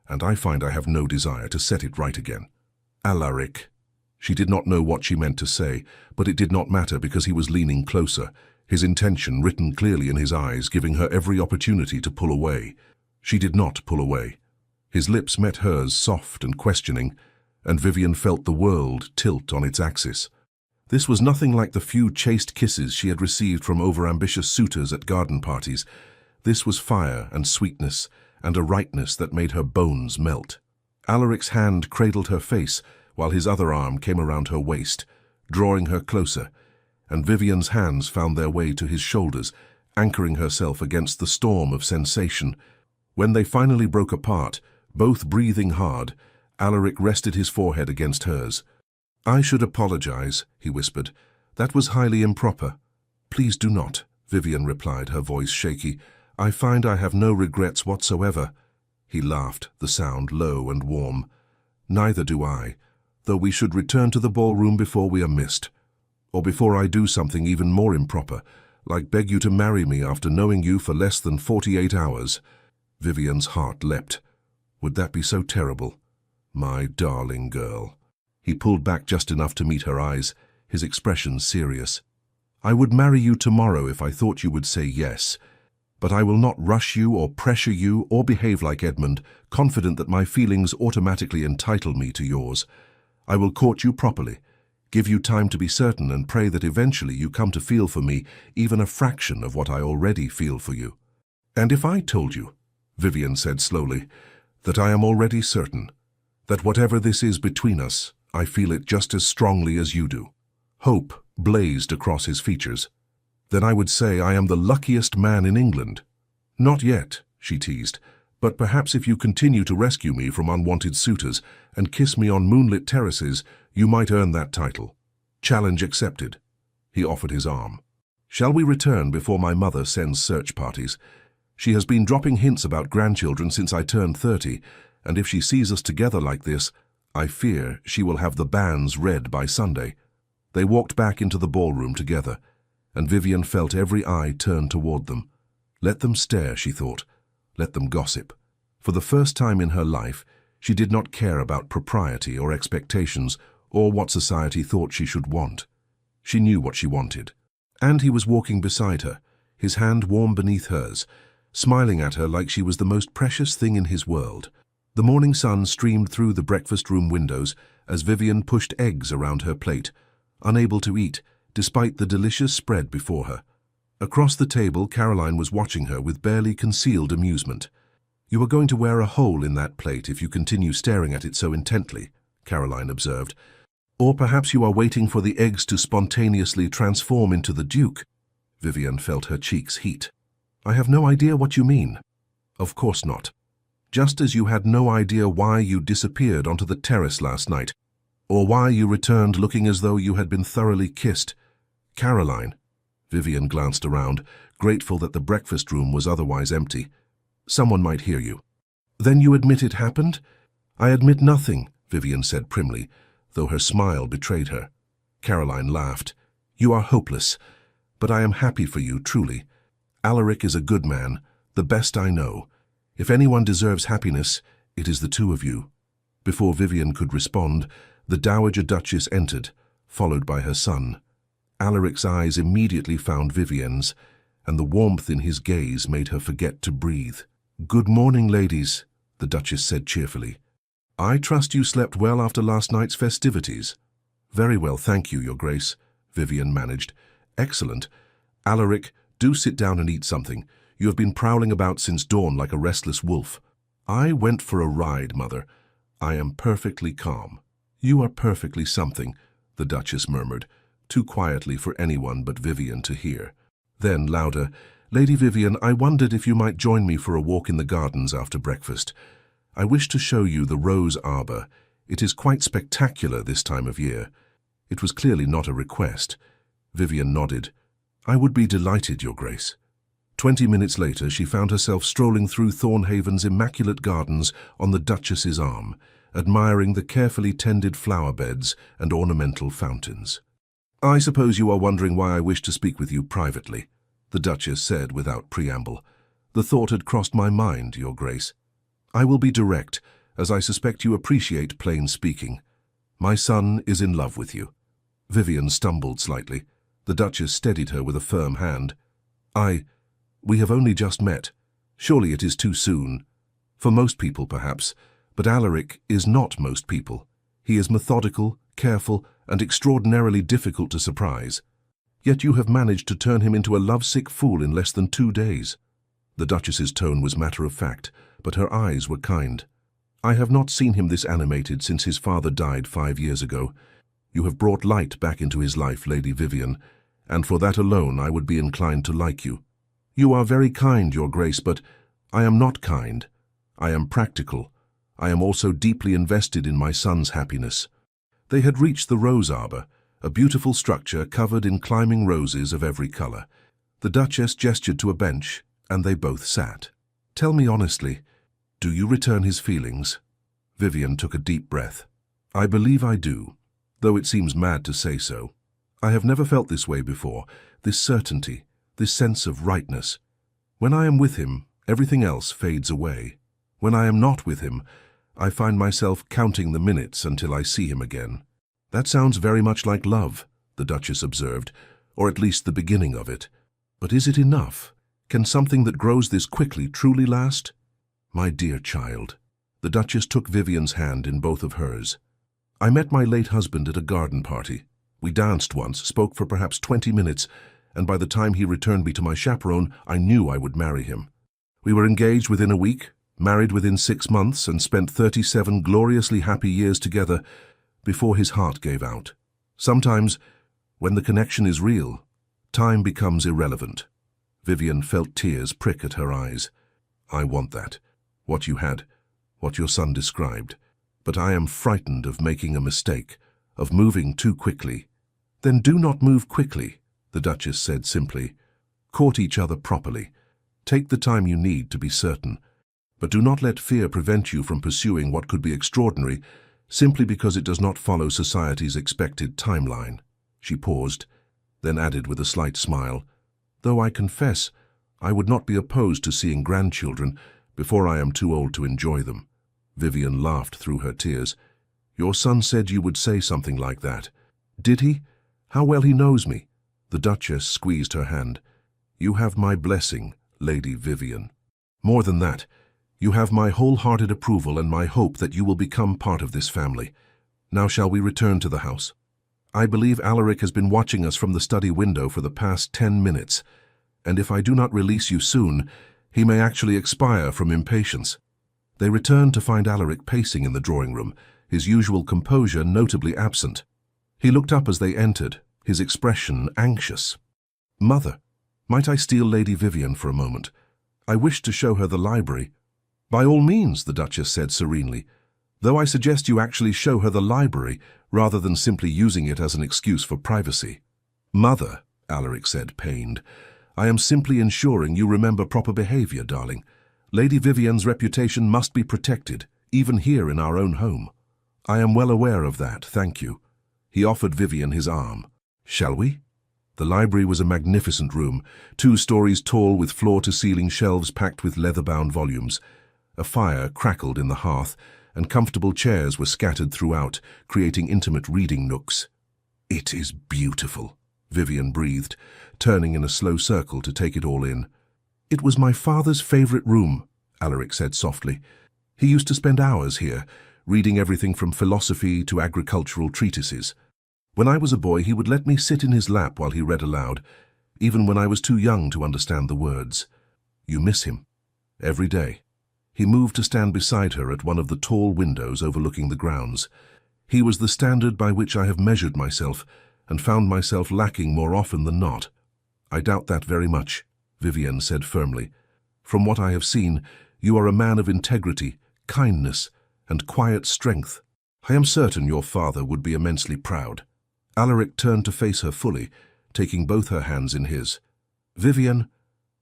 and I find I have no desire to set it right again." "Alaric." She did not know what she meant to say, but it did not matter because he was leaning closer, his intention written clearly in his eyes, giving her every opportunity to pull away. She did not pull away. His lips met hers, soft and questioning, and Vivienne felt the world tilt on its axis. This was nothing like the few chaste kisses she had received from overambitious suitors at garden parties. This was fire and sweetness, and a rightness that made her bones melt. Alaric's hand cradled her face, while his other arm came around her waist, drawing her closer, and Vivienne's hands found their way to his shoulders, anchoring herself against the storm of sensation. When they finally broke apart, both breathing hard, Alaric rested his forehead against hers. "I should apologize," he whispered. "That was highly improper." "Please do not," Vivienne replied, her voice shaky. "I find I have no regrets whatsoever." He laughed, the sound low and warm. "Neither do I, though we should return to the ballroom before we are missed. Or before I do something even more improper, like beg you to marry me after knowing you for less than 48 hours. Vivienne's heart leapt. Would that be so terrible? My darling girl. He pulled back just enough to meet her eyes, his expression serious. "I would marry you tomorrow if I thought you would say yes. But I will not rush you or pressure you or behave like Edmund, confident that my feelings automatically entitle me to yours. I will court you properly, give you time to be certain, and pray that eventually you come to feel for me even a fraction of what I already feel for you." "And if I told you," Vivienne said slowly, "that I am already certain, that whatever this is between us, I feel it just as strongly as you do." Hope blazed across his features. "Then I would say I am the luckiest man in England." "Not yet," she teased, "but perhaps if you continue to rescue me from unwanted suitors and kiss me on moonlit terraces, you might earn that title." "Challenge accepted." He offered his arm. "Shall we return before my mother sends search parties? She has been dropping hints about grandchildren since I turned 30, and if she sees us together like this, I fear she will have the bans read by Sunday." They walked back into the ballroom together, and Vivienne felt every eye turn toward them. Let them stare, she thought. Let them gossip. For the first time in her life, she did not care about propriety or expectations or what society thought she should want. She knew what she wanted. And he was walking beside her, his hand warm beneath hers, smiling at her like she was the most precious thing in his world. The morning sun streamed through the breakfast room windows as Vivienne pushed eggs around her plate, unable to eat, despite the delicious spread before her. Across the table, Caroline was watching her with barely concealed amusement. "You are going to wear a hole in that plate if you continue staring at it so intently," Caroline observed. "Or perhaps you are waiting for the eggs to spontaneously transform into the Duke." Vivienne felt her cheeks heat. "I have no idea what you mean." "Of course not. Just as you had no idea why you disappeared onto the terrace last night, or why you returned looking as though you had been thoroughly kissed. Caroline." Vivienne glanced around, grateful that the breakfast room was otherwise empty. "Someone might hear you." "Then you admit it happened?" "I admit nothing," Vivienne said primly, though her smile betrayed her. Caroline laughed. "You are hopeless, but I am happy for you, truly. Alaric is a good man, the best I know. If anyone deserves happiness, it is the two of you." Before Vivienne could respond, The Dowager Duchess entered, followed by her son. Alaric's eyes immediately found Vivian's, and the warmth in his gaze made her forget to breathe. "Good morning, ladies," the Duchess said cheerfully. "I trust you slept well after last night's festivities." "Very well, thank you, Your Grace," Vivian managed. "Excellent. Alaric, do sit down and eat something. You have been prowling about since dawn like a restless wolf." "I went for a ride, Mother. I am perfectly calm." "You are perfectly something," the Duchess murmured, too quietly for anyone but Vivian to hear. Then, louder, "Lady Vivian, I wondered if you might join me for a walk in the gardens after breakfast. I wish to show you the rose arbor. It is quite spectacular this time of year." It was clearly not a request. Vivian nodded. "I would be delighted, Your Grace." 20 minutes later, she found herself strolling through Thornhaven's immaculate gardens on the Duchess's arm, admiring the carefully tended flower beds and ornamental fountains. "I suppose you are wondering why I wish to speak with you privately," the Duchess said without preamble. "The thought had crossed my mind, Your Grace. I will be direct, as I suspect you appreciate plain speaking. My son is in love with you." Vivian stumbled slightly. The Duchess steadied her with a firm hand. We have only just met. Surely it is too soon. For most people, perhaps, but Alaric is not most people. He is methodical, careful, and extraordinarily difficult to surprise. Yet you have managed to turn him into a lovesick fool in less than 2 days." The Duchess's tone was matter-of-fact, but her eyes were kind. "I have not seen him this animated since his father died 5 years ago. You have brought light back into his life, Lady Vivian, and for that alone I would be inclined to like you." "You are very kind, Your Grace, but I am not kind. I am practical. I am also deeply invested in my son's happiness." They had reached the rose arbor, a beautiful structure covered in climbing roses of every color. The Duchess gestured to a bench, and they both sat. "Tell me honestly, do you return his feelings?" Vivian took a deep breath. "I believe I do, though it seems mad to say so. I have never felt this way before, this certainty, this sense of rightness. When I am with him, everything else fades away. When I am not with him, I find myself counting the minutes until I see him again." "That sounds very much like love," the Duchess observed, "or at least the beginning of it. But is it enough? Can something that grows this quickly truly last?" "My dear child," the Duchess took Vivian's hand in both of hers. "I met my late husband at a garden party. We danced once, spoke for perhaps 20 minutes, and by the time he returned me to my chaperone, I knew I would marry him. We were engaged within a week, married within 6 months, and spent 37 gloriously happy years together before his heart gave out. Sometimes, when the connection is real, time becomes irrelevant." Vivian felt tears prick at her eyes. "I want that, what you had, what your son described. But I am frightened of making a mistake, of moving too quickly." "Then do not move quickly," the Duchess said simply. "Court each other properly. Take the time you need to be certain. But do not let fear prevent you from pursuing what could be extraordinary simply because it does not follow society's expected timeline." She paused, then added with a slight smile, "Though I confess, I would not be opposed to seeing grandchildren before I am too old to enjoy them." Vivian laughed through her tears. "Your son said you would say something like that." "Did he? How well he knows me." The Duchess squeezed her hand. "You have my blessing, Lady Vivian. More than that, you have my wholehearted approval and my hope that you will become part of this family. Now shall we return to the house? I believe Alaric has been watching us from the study window for the past 10 minutes, and if I do not release you soon, he may actually expire from impatience." They returned to find Alaric pacing in the drawing room, his usual composure notably absent. He looked up as they entered, his expression anxious. "Mother, might I steal Lady Vivian for a moment? I wish to show her the library." "By all means," the Duchess said serenely, "though I suggest you actually show her the library rather than simply using it as an excuse for privacy." "Mother," Alaric said, pained, "I am simply ensuring you remember proper behavior, darling. Lady Vivian's reputation must be protected, even here in our own home." "I am well aware of that, thank you." He offered Vivian his arm. "Shall we?" The library was a magnificent room, 2 stories tall with floor-to-ceiling shelves packed with leather-bound volumes. A fire crackled in the hearth, and comfortable chairs were scattered throughout, creating intimate reading nooks. "It is beautiful," Vivian breathed, turning in a slow circle to take it all in. "It was my father's favorite room," Alaric said softly. "He used to spend hours here, reading everything from philosophy to agricultural treatises. When I was a boy, he would let me sit in his lap while he read aloud, even when I was too young to understand the words." "You miss him?" "Every day." He moved to stand beside her at one of the tall windows overlooking the grounds. "He was the standard by which I have measured myself, and found myself lacking more often than not." "I doubt that very much," Vivian said firmly. "From what I have seen, you are a man of integrity, kindness, and quiet strength. I am certain your father would be immensely proud." Alaric turned to face her fully, taking both her hands in his. "Vivian,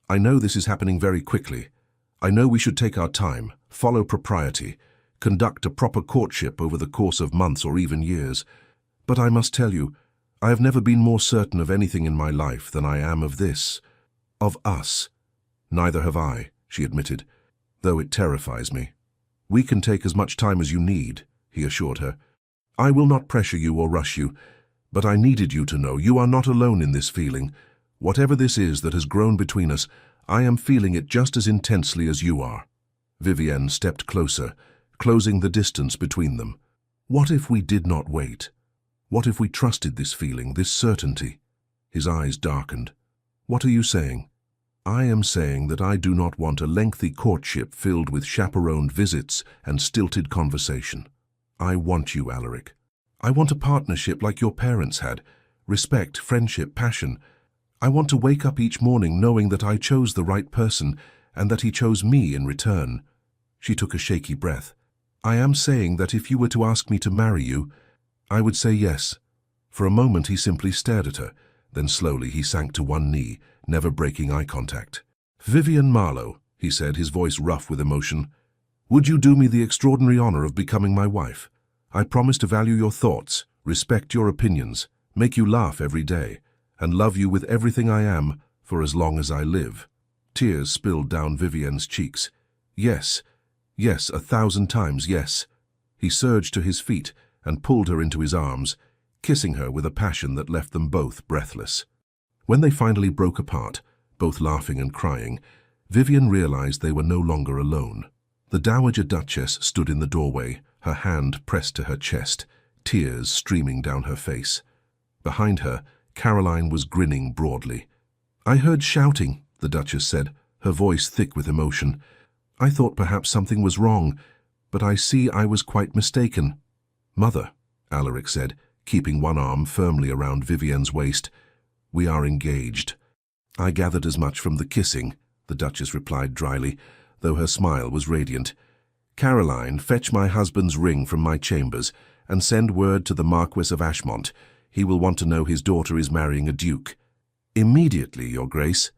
I know this is happening very quickly. I know we should take our time, follow propriety, conduct a proper courtship over the course of months or even years. But I must tell you, I have never been more certain of anything in my life than I am of this. Of us." "Neither have I," she admitted, "though it terrifies me." "We can take as much time as you need," he assured her. "I will not pressure you or rush you, but I needed you to know you are not alone in this feeling. Whatever this is that has grown between us, I am feeling it just as intensely as you are." Vivian stepped closer, closing the distance between them. "What if we did not wait? What if we trusted this feeling, this certainty?" His eyes darkened. "What are you saying?" "I am saying that I do not want a lengthy courtship filled with chaperoned visits and stilted conversation. I want you, Alaric. I want a partnership like your parents had, respect, friendship, passion. I want to wake up each morning knowing that I chose the right person and that he chose me in return." She took a shaky breath. "I am saying that if you were to ask me to marry you, I would say yes." For a moment he simply stared at her, then slowly he sank to one knee, never breaking eye contact. "Vivian Marlowe," he said, his voice rough with emotion, "would you do me the extraordinary honor of becoming my wife? I promise to value your thoughts, respect your opinions, make you laugh every day, and love you with everything I am for as long as I live." Tears spilled down Vivian's cheeks. "Yes, yes, 1,000 times yes." He surged to his feet and pulled her into his arms, kissing her with a passion that left them both breathless. When they finally broke apart, both laughing and crying, Vivian realized they were no longer alone. The Dowager Duchess stood in the doorway, her hand pressed to her chest, tears streaming down her face. Behind her, Caroline was grinning broadly. "I heard shouting," the Duchess said, her voice thick with emotion. "I thought perhaps something was wrong, but I see I was quite mistaken." "Mother," Alaric said, keeping one arm firmly around Vivian's waist, "we are engaged." "I gathered as much from the kissing," the Duchess replied dryly, though her smile was radiant. "Caroline, fetch my husband's ring from my chambers and send word to the Marquis of Ashmont. He will want to know his daughter is marrying a duke." "Immediately, Your Grace."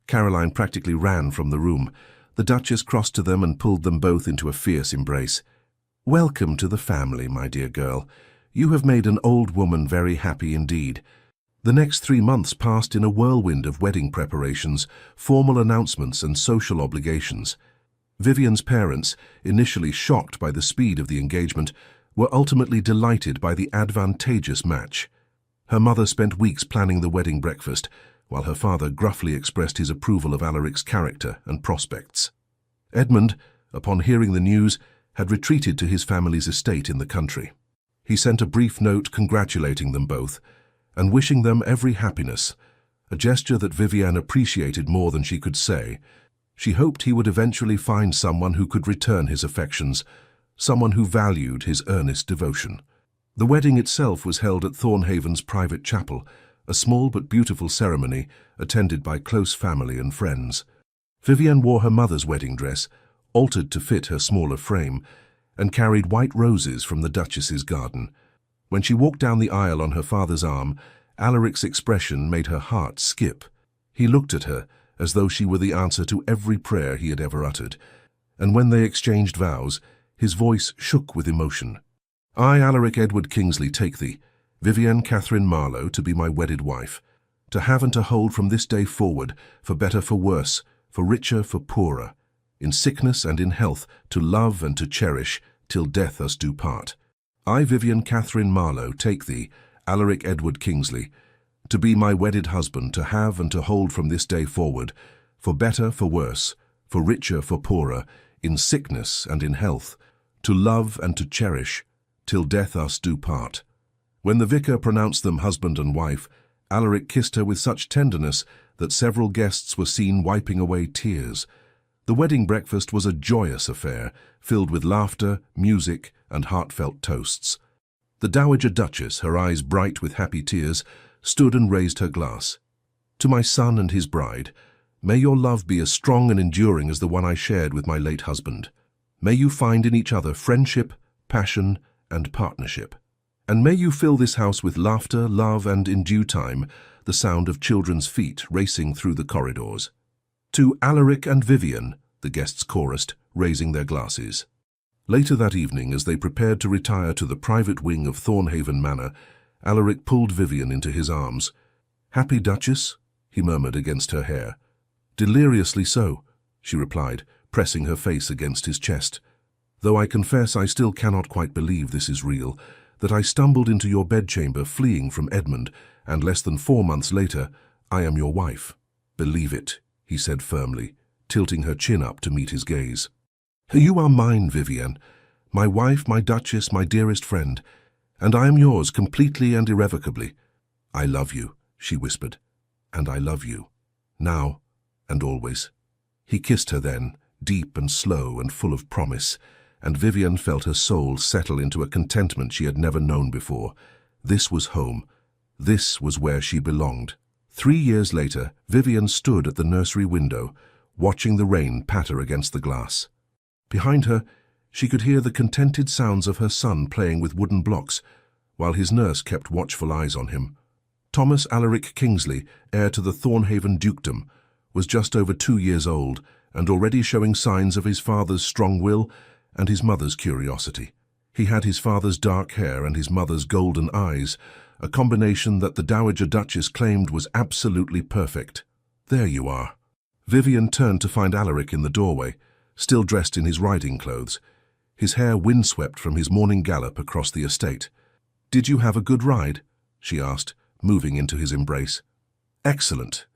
Caroline practically ran from the room. The Duchess crossed to them and pulled them both into a fierce embrace. "Welcome to the family, my dear girl. You have made an old woman very happy indeed." The next 3 months passed in a whirlwind of wedding preparations, formal announcements, and social obligations. Vivian's parents, initially shocked by the speed of the engagement, were ultimately delighted by the advantageous match. Her mother spent weeks planning the wedding breakfast, while her father gruffly expressed his approval of Alaric's character and prospects. Edmund, upon hearing the news, had retreated to his family's estate in the country. He sent a brief note congratulating them both and wishing them every happiness, a gesture that Vivian appreciated more than she could say. She hoped he would eventually find someone who could return his affections, someone who valued his earnest devotion. The wedding itself was held at Thornhaven's private chapel, a small but beautiful ceremony attended by close family and friends. Vivian wore her mother's wedding dress, altered to fit her smaller frame, and carried white roses from the Duchess's garden. When she walked down the aisle on her father's arm, Alaric's expression made her heart skip. He looked at her as though she were the answer to every prayer he had ever uttered, and when they exchanged vows, his voice shook with emotion. "I, Alaric Edward Kingsley, take thee, Vivian Catherine Marlowe, to be my wedded wife, to have and to hold from this day forward, for better, for worse, for richer, for poorer, in sickness and in health, to love and to cherish, till death us do part. I, Vivian Catherine Marlowe, take thee, Alaric Edward Kingsley, to be my wedded husband, to have and to hold from this day forward, for better, for worse, for richer, for poorer, in sickness and in health, to love and to cherish, till death us do part. When the vicar pronounced them husband and wife, Alaric kissed her with such tenderness that several guests were seen wiping away tears. The wedding breakfast was a joyous affair, filled with laughter, music, and heartfelt toasts. The Dowager Duchess, her eyes bright with happy tears, stood and raised her glass. To my son and his bride, may your love be as strong and enduring as the one I shared with my late husband. May you find in each other friendship, passion, and partnership. And may you fill this house with laughter, love, and, in due time, the sound of children's feet racing through the corridors. To Alaric and Vivian, the guests chorused, raising their glasses. Later that evening, as they prepared to retire to the private wing of Thornhaven Manor, Alaric pulled Vivian into his arms. "Happy, Duchess?" he murmured against her hair. "Deliriously so," she replied, pressing her face against his chest. "Though I confess I still cannot quite believe this is real, that I stumbled into your bedchamber fleeing from Edmund, and less than 4 months later, I am your wife. Believe it," he said firmly, tilting her chin up to meet his gaze. "You are mine, Vivian, my wife, my Duchess, my dearest friend, and I am yours completely and irrevocably. I love you," she whispered, "and I love you, now and always." He kissed her then, deep and slow and full of promise, and Vivian felt her soul settle into a contentment she had never known before. This was home. This was where she belonged. 3 years later, Vivian stood at the nursery window, watching the rain patter against the glass. Behind her, she could hear the contented sounds of her son playing with wooden blocks, while his nurse kept watchful eyes on him. Thomas Alaric Kingsley, heir to the Thornhaven dukedom, was just over 2 years old and already showing signs of his father's strong will and his mother's curiosity. He had his father's dark hair and his mother's golden eyes, a combination that the Dowager Duchess claimed was absolutely perfect. "There you are." Vivian turned to find Alaric in the doorway, still dressed in his riding clothes, his hair windswept from his morning gallop across the estate. "Did you have a good ride?" she asked, moving into his embrace. "Excellent,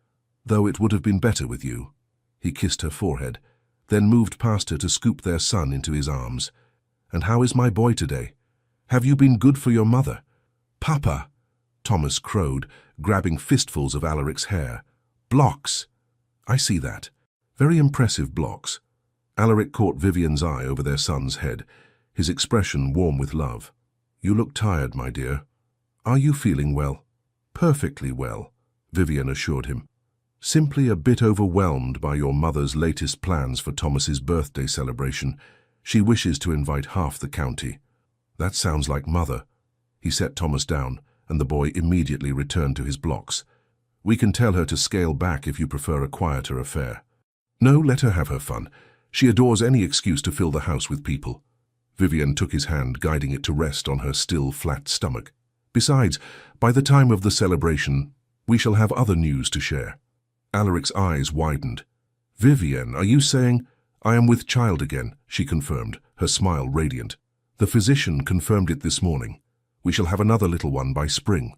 though it would have been better with you." He kissed her forehead, then moved past her to scoop their son into his arms. "And how is my boy today? Have you been good for your mother?" "Papa," Thomas crowed, grabbing fistfuls of Alaric's hair. "Blocks." "I see that. Very impressive blocks." Alaric caught Vivian's eye over their son's head, his expression warm with love. "You look tired, my dear. Are you feeling well?" "Perfectly well," Vivian assured him. "Simply a bit overwhelmed by your mother's latest plans for Thomas's birthday celebration. She wishes to invite half the county." "That sounds like Mother." He set Thomas down, and the boy immediately returned to his blocks. "We can tell her to scale back if you prefer a quieter affair." "No, let her have her fun. She adores any excuse to fill the house with people." Vivian took his hand, guiding it to rest on her still flat stomach. "Besides, by the time of the celebration, we shall have other news to share." Alaric's eyes widened. "Vivian, are you saying—" "I am with child again," she confirmed, her smile radiant. "The physician confirmed it this morning. We shall have another little one by spring."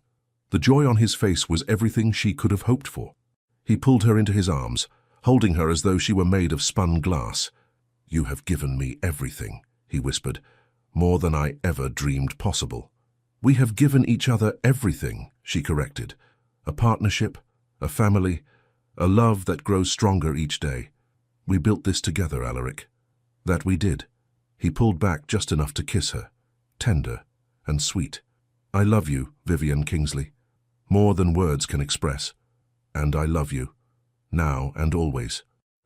The joy on his face was everything she could have hoped for. He pulled her into his arms, holding her as though she were made of spun glass. "You have given me everything," he whispered, "more than I ever dreamed possible." "We have given each other everything," she corrected. "A partnership, a family, a love that grows stronger each day. We built this together, Alaric." "That we did." He pulled back just enough to kiss her, tender and sweet. "I love you, Vivian Kingsley, more than words can express. And I love you, now and always."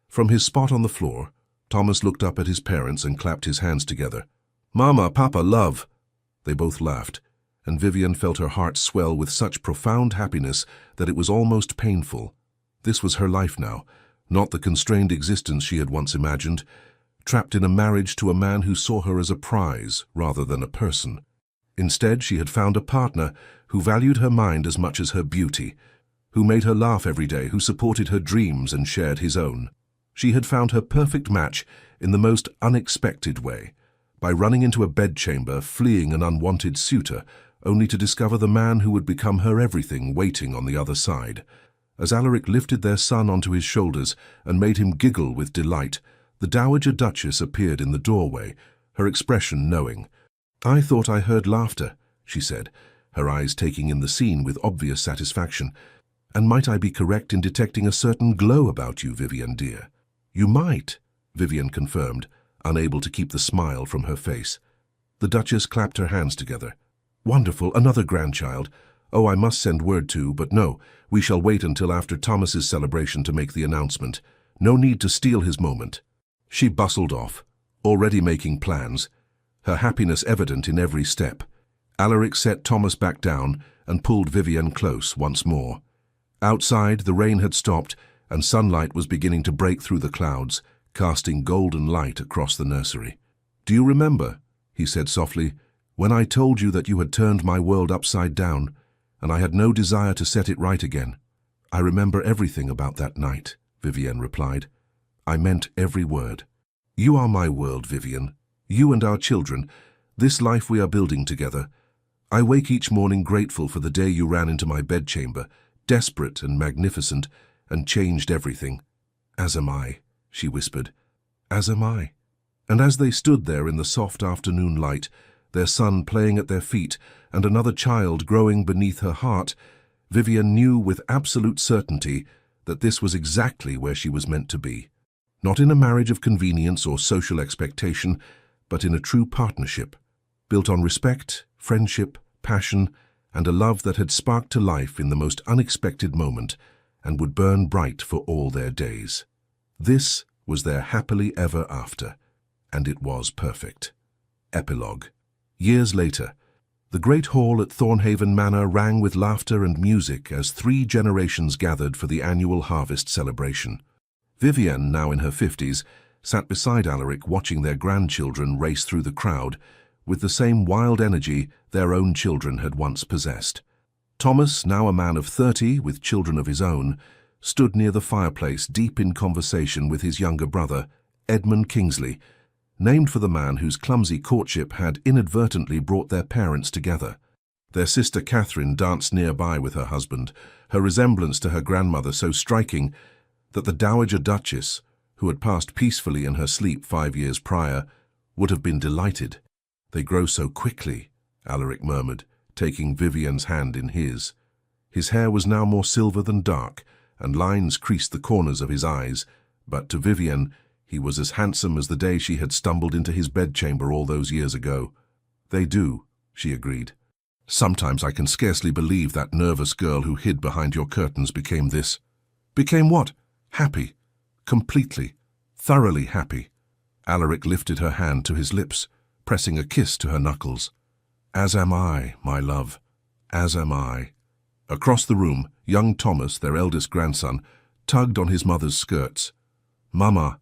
From his spot on the floor, Thomas looked up at his parents and clapped his hands together. "Mama, Papa, love!" They both laughed, and Vivian felt her heart swell with such profound happiness that it was almost painful. This was her life now, not the constrained existence she had once imagined, trapped in a marriage to a man who saw her as a prize rather than a person. Instead, she had found a partner who valued her mind as much as her beauty, who made her laugh every day, who supported her dreams and shared his own. She had found her perfect match in the most unexpected way, by running into a bedchamber, fleeing an unwanted suitor, only to discover the man who would become her everything waiting on the other side. As Alaric lifted their son onto his shoulders and made him giggle with delight, the Dowager Duchess appeared in the doorway, her expression knowing. "I thought I heard laughter," she said, her eyes taking in the scene with obvious satisfaction. "And might I be correct in detecting a certain glow about you, Vivian dear?" "You might," Vivian confirmed, unable to keep the smile from her face. The Duchess clapped her hands together. "Wonderful, another grandchild. Oh, I must send word to, but no, we shall wait until after Thomas's celebration to make the announcement. No need to steal his moment." She bustled off, already making plans, her happiness evident in every step. Alaric set Thomas back down and pulled Vivian close once more. Outside, the rain had stopped, and sunlight was beginning to break through the clouds, casting golden light across the nursery. "Do you remember," he said softly, "when I told you that you had turned my world upside down, and I had no desire to set it right again?" "I remember everything about that night," Vivian replied. "I meant every word. You are my world, Vivian. You and our children, this life we are building together. I wake each morning grateful for the day you ran into my bedchamber, desperate and magnificent, and changed everything. As am I," she whispered. "As am I." And as they stood there in the soft afternoon light, their son playing at their feet and another child growing beneath her heart, Vivian knew with absolute certainty that this was exactly where she was meant to be. Not in a marriage of convenience or social expectation, but in a true partnership, built on respect, friendship, passion, and a love that had sparked to life in the most unexpected moment and would burn bright for all their days. This was their happily ever after, and it was perfect. Epilogue. Years later, the great hall at Thornhaven Manor rang with laughter and music as 3 generations gathered for the annual harvest celebration. Vivian, now in her 50s, sat beside Alaric watching their grandchildren race through the crowd with the same wild energy their own children had once possessed. Thomas, now a man of 30 with children of his own, stood near the fireplace deep in conversation with his younger brother, Edmund Kingsley, named for the man whose clumsy courtship had inadvertently brought their parents together. Their sister Catherine danced nearby with her husband, her resemblance to her grandmother so striking that the Dowager Duchess, who had passed peacefully in her sleep 5 years prior, would have been delighted. "They grow so quickly," Alaric murmured, taking Vivian's hand in his. His hair was now more silver than dark, and lines creased the corners of his eyes, but to Vivian he was as handsome as the day she had stumbled into his bedchamber all those years ago. "They do," she agreed. "Sometimes I can scarcely believe that nervous girl who hid behind your curtains became this." "Became what?" "Happy. Completely. Thoroughly happy." Alaric lifted her hand to his lips, pressing a kiss to her knuckles. "As am I, my love. As am I." Across the room, young Thomas, their eldest grandson, tugged on his mother's skirts. "Mama,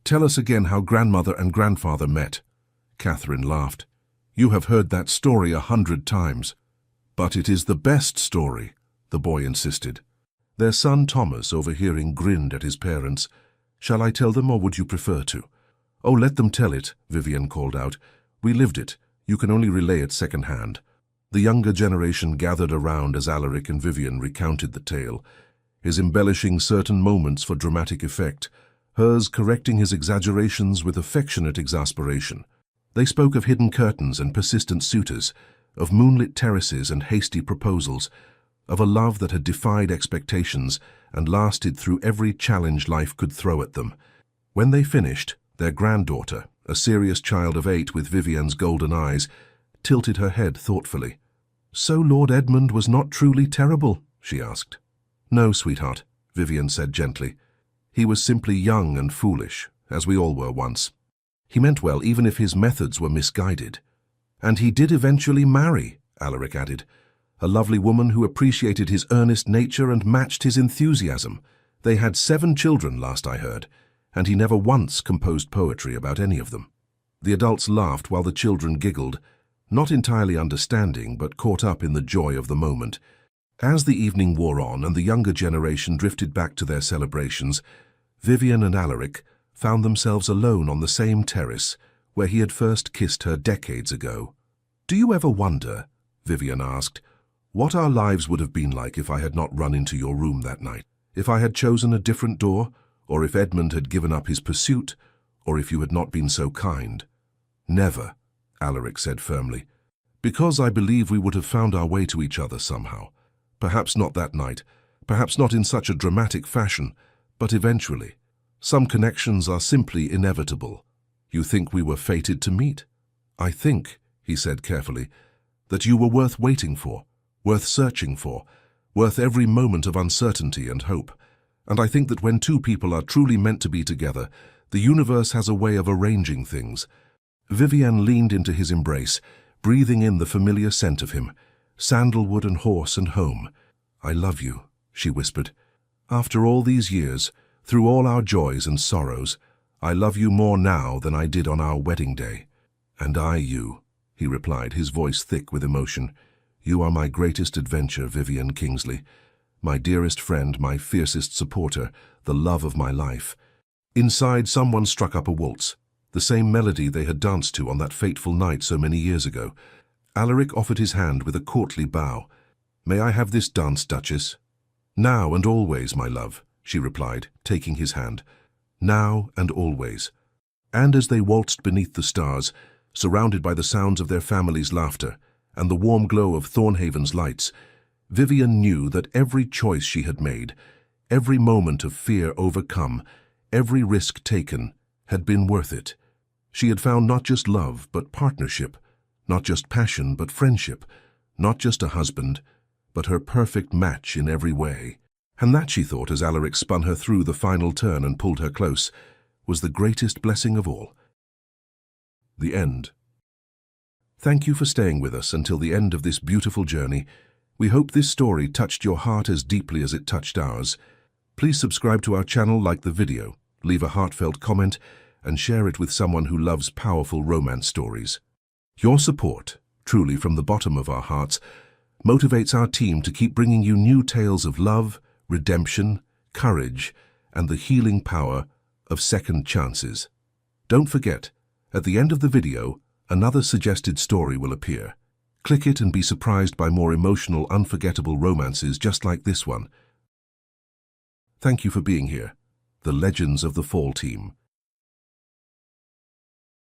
tell us again how grandmother and grandfather met." Catherine laughed. "You have heard that story 100 times." "But it is the best story," the boy insisted. Their son Thomas, overhearing, grinned at his parents. "Shall I tell them, or would you prefer to?" "Oh, let them tell it," Vivian called out. "We lived it. You can only relay it second-hand." The younger generation gathered around as Alaric and Vivian recounted the tale, his embellishing certain moments for dramatic effect, hers correcting his exaggerations with affectionate exasperation. They spoke of hidden curtains and persistent suitors, of moonlit terraces and hasty proposals, of a love that had defied expectations and lasted through every challenge life could throw at them. When they finished, their granddaughter, a serious child of 8 with Vivian's golden eyes, tilted her head thoughtfully. "So Lord Edmund was not truly terrible?" she asked. "No, sweetheart," Vivian said gently. "He was simply young and foolish, as we all were once. He meant well even if his methods were misguided." "And he did eventually marry," Alaric added. "A lovely woman who appreciated his earnest nature and matched his enthusiasm. They had 7 children, last I heard, and he never once composed poetry about any of them." The adults laughed while the children giggled, not entirely understanding but caught up in the joy of the moment. As the evening wore on and the younger generation drifted back to their celebrations, Vivian and Alaric found themselves alone on the same terrace, where he had first kissed her decades ago. "Do you ever wonder," Vivian asked, "what our lives would have been like if I had not run into your room that night? If I had chosen a different door, or if Edmund had given up his pursuit, or if you had not been so kind?" "Never," Alaric said firmly, "because I believe we would have found our way to each other somehow. Perhaps not that night, perhaps not in such a dramatic fashion, but eventually. Some connections are simply inevitable. You think we were fated to meet? I think," he said carefully, "that you were worth waiting for, worth searching for, worth every moment of uncertainty and hope. And I think that when two people are truly meant to be together, the universe has a way of arranging things." Vivian leaned into his embrace, breathing in the familiar scent of him, sandalwood and horse and home. "I love you," she whispered. "After all these years, through all our joys and sorrows, I love you more now than I did on our wedding day." "And I you," he replied, his voice thick with emotion. "You are my greatest adventure, Vivian Kingsley. My dearest friend, my fiercest supporter, the love of my life." Inside, someone struck up a waltz, the same melody they had danced to on that fateful night so many years ago. Alaric offered his hand with a courtly bow. "May I have this dance, Duchess?" "Now and always, my love," she replied, taking his hand. "Now and always." And as they waltzed beneath the stars, surrounded by the sounds of their family's laughter and the warm glow of Thornhaven's lights, Vivian knew that every choice she had made, every moment of fear overcome, every risk taken, had been worth it. She had found not just love, but partnership, not just passion, but friendship, not just a husband, but her perfect match in every way. And that, she thought as Alaric spun her through the final turn and pulled her close, was the greatest blessing of all. The end. Thank you for staying with us until the end of this beautiful journey. We hope this story touched your heart as deeply as it touched ours. Please subscribe to our channel, like the video, leave a heartfelt comment, and share it with someone who loves powerful romance stories. Your support, truly from the bottom of our hearts, motivates our team to keep bringing you new tales of love, redemption, courage, and the healing power of second chances. Don't forget, at the end of the video, another suggested story will appear. Click it and be surprised by more emotional, unforgettable romances just like this one. Thank you for being here, the Legends of the Fall team.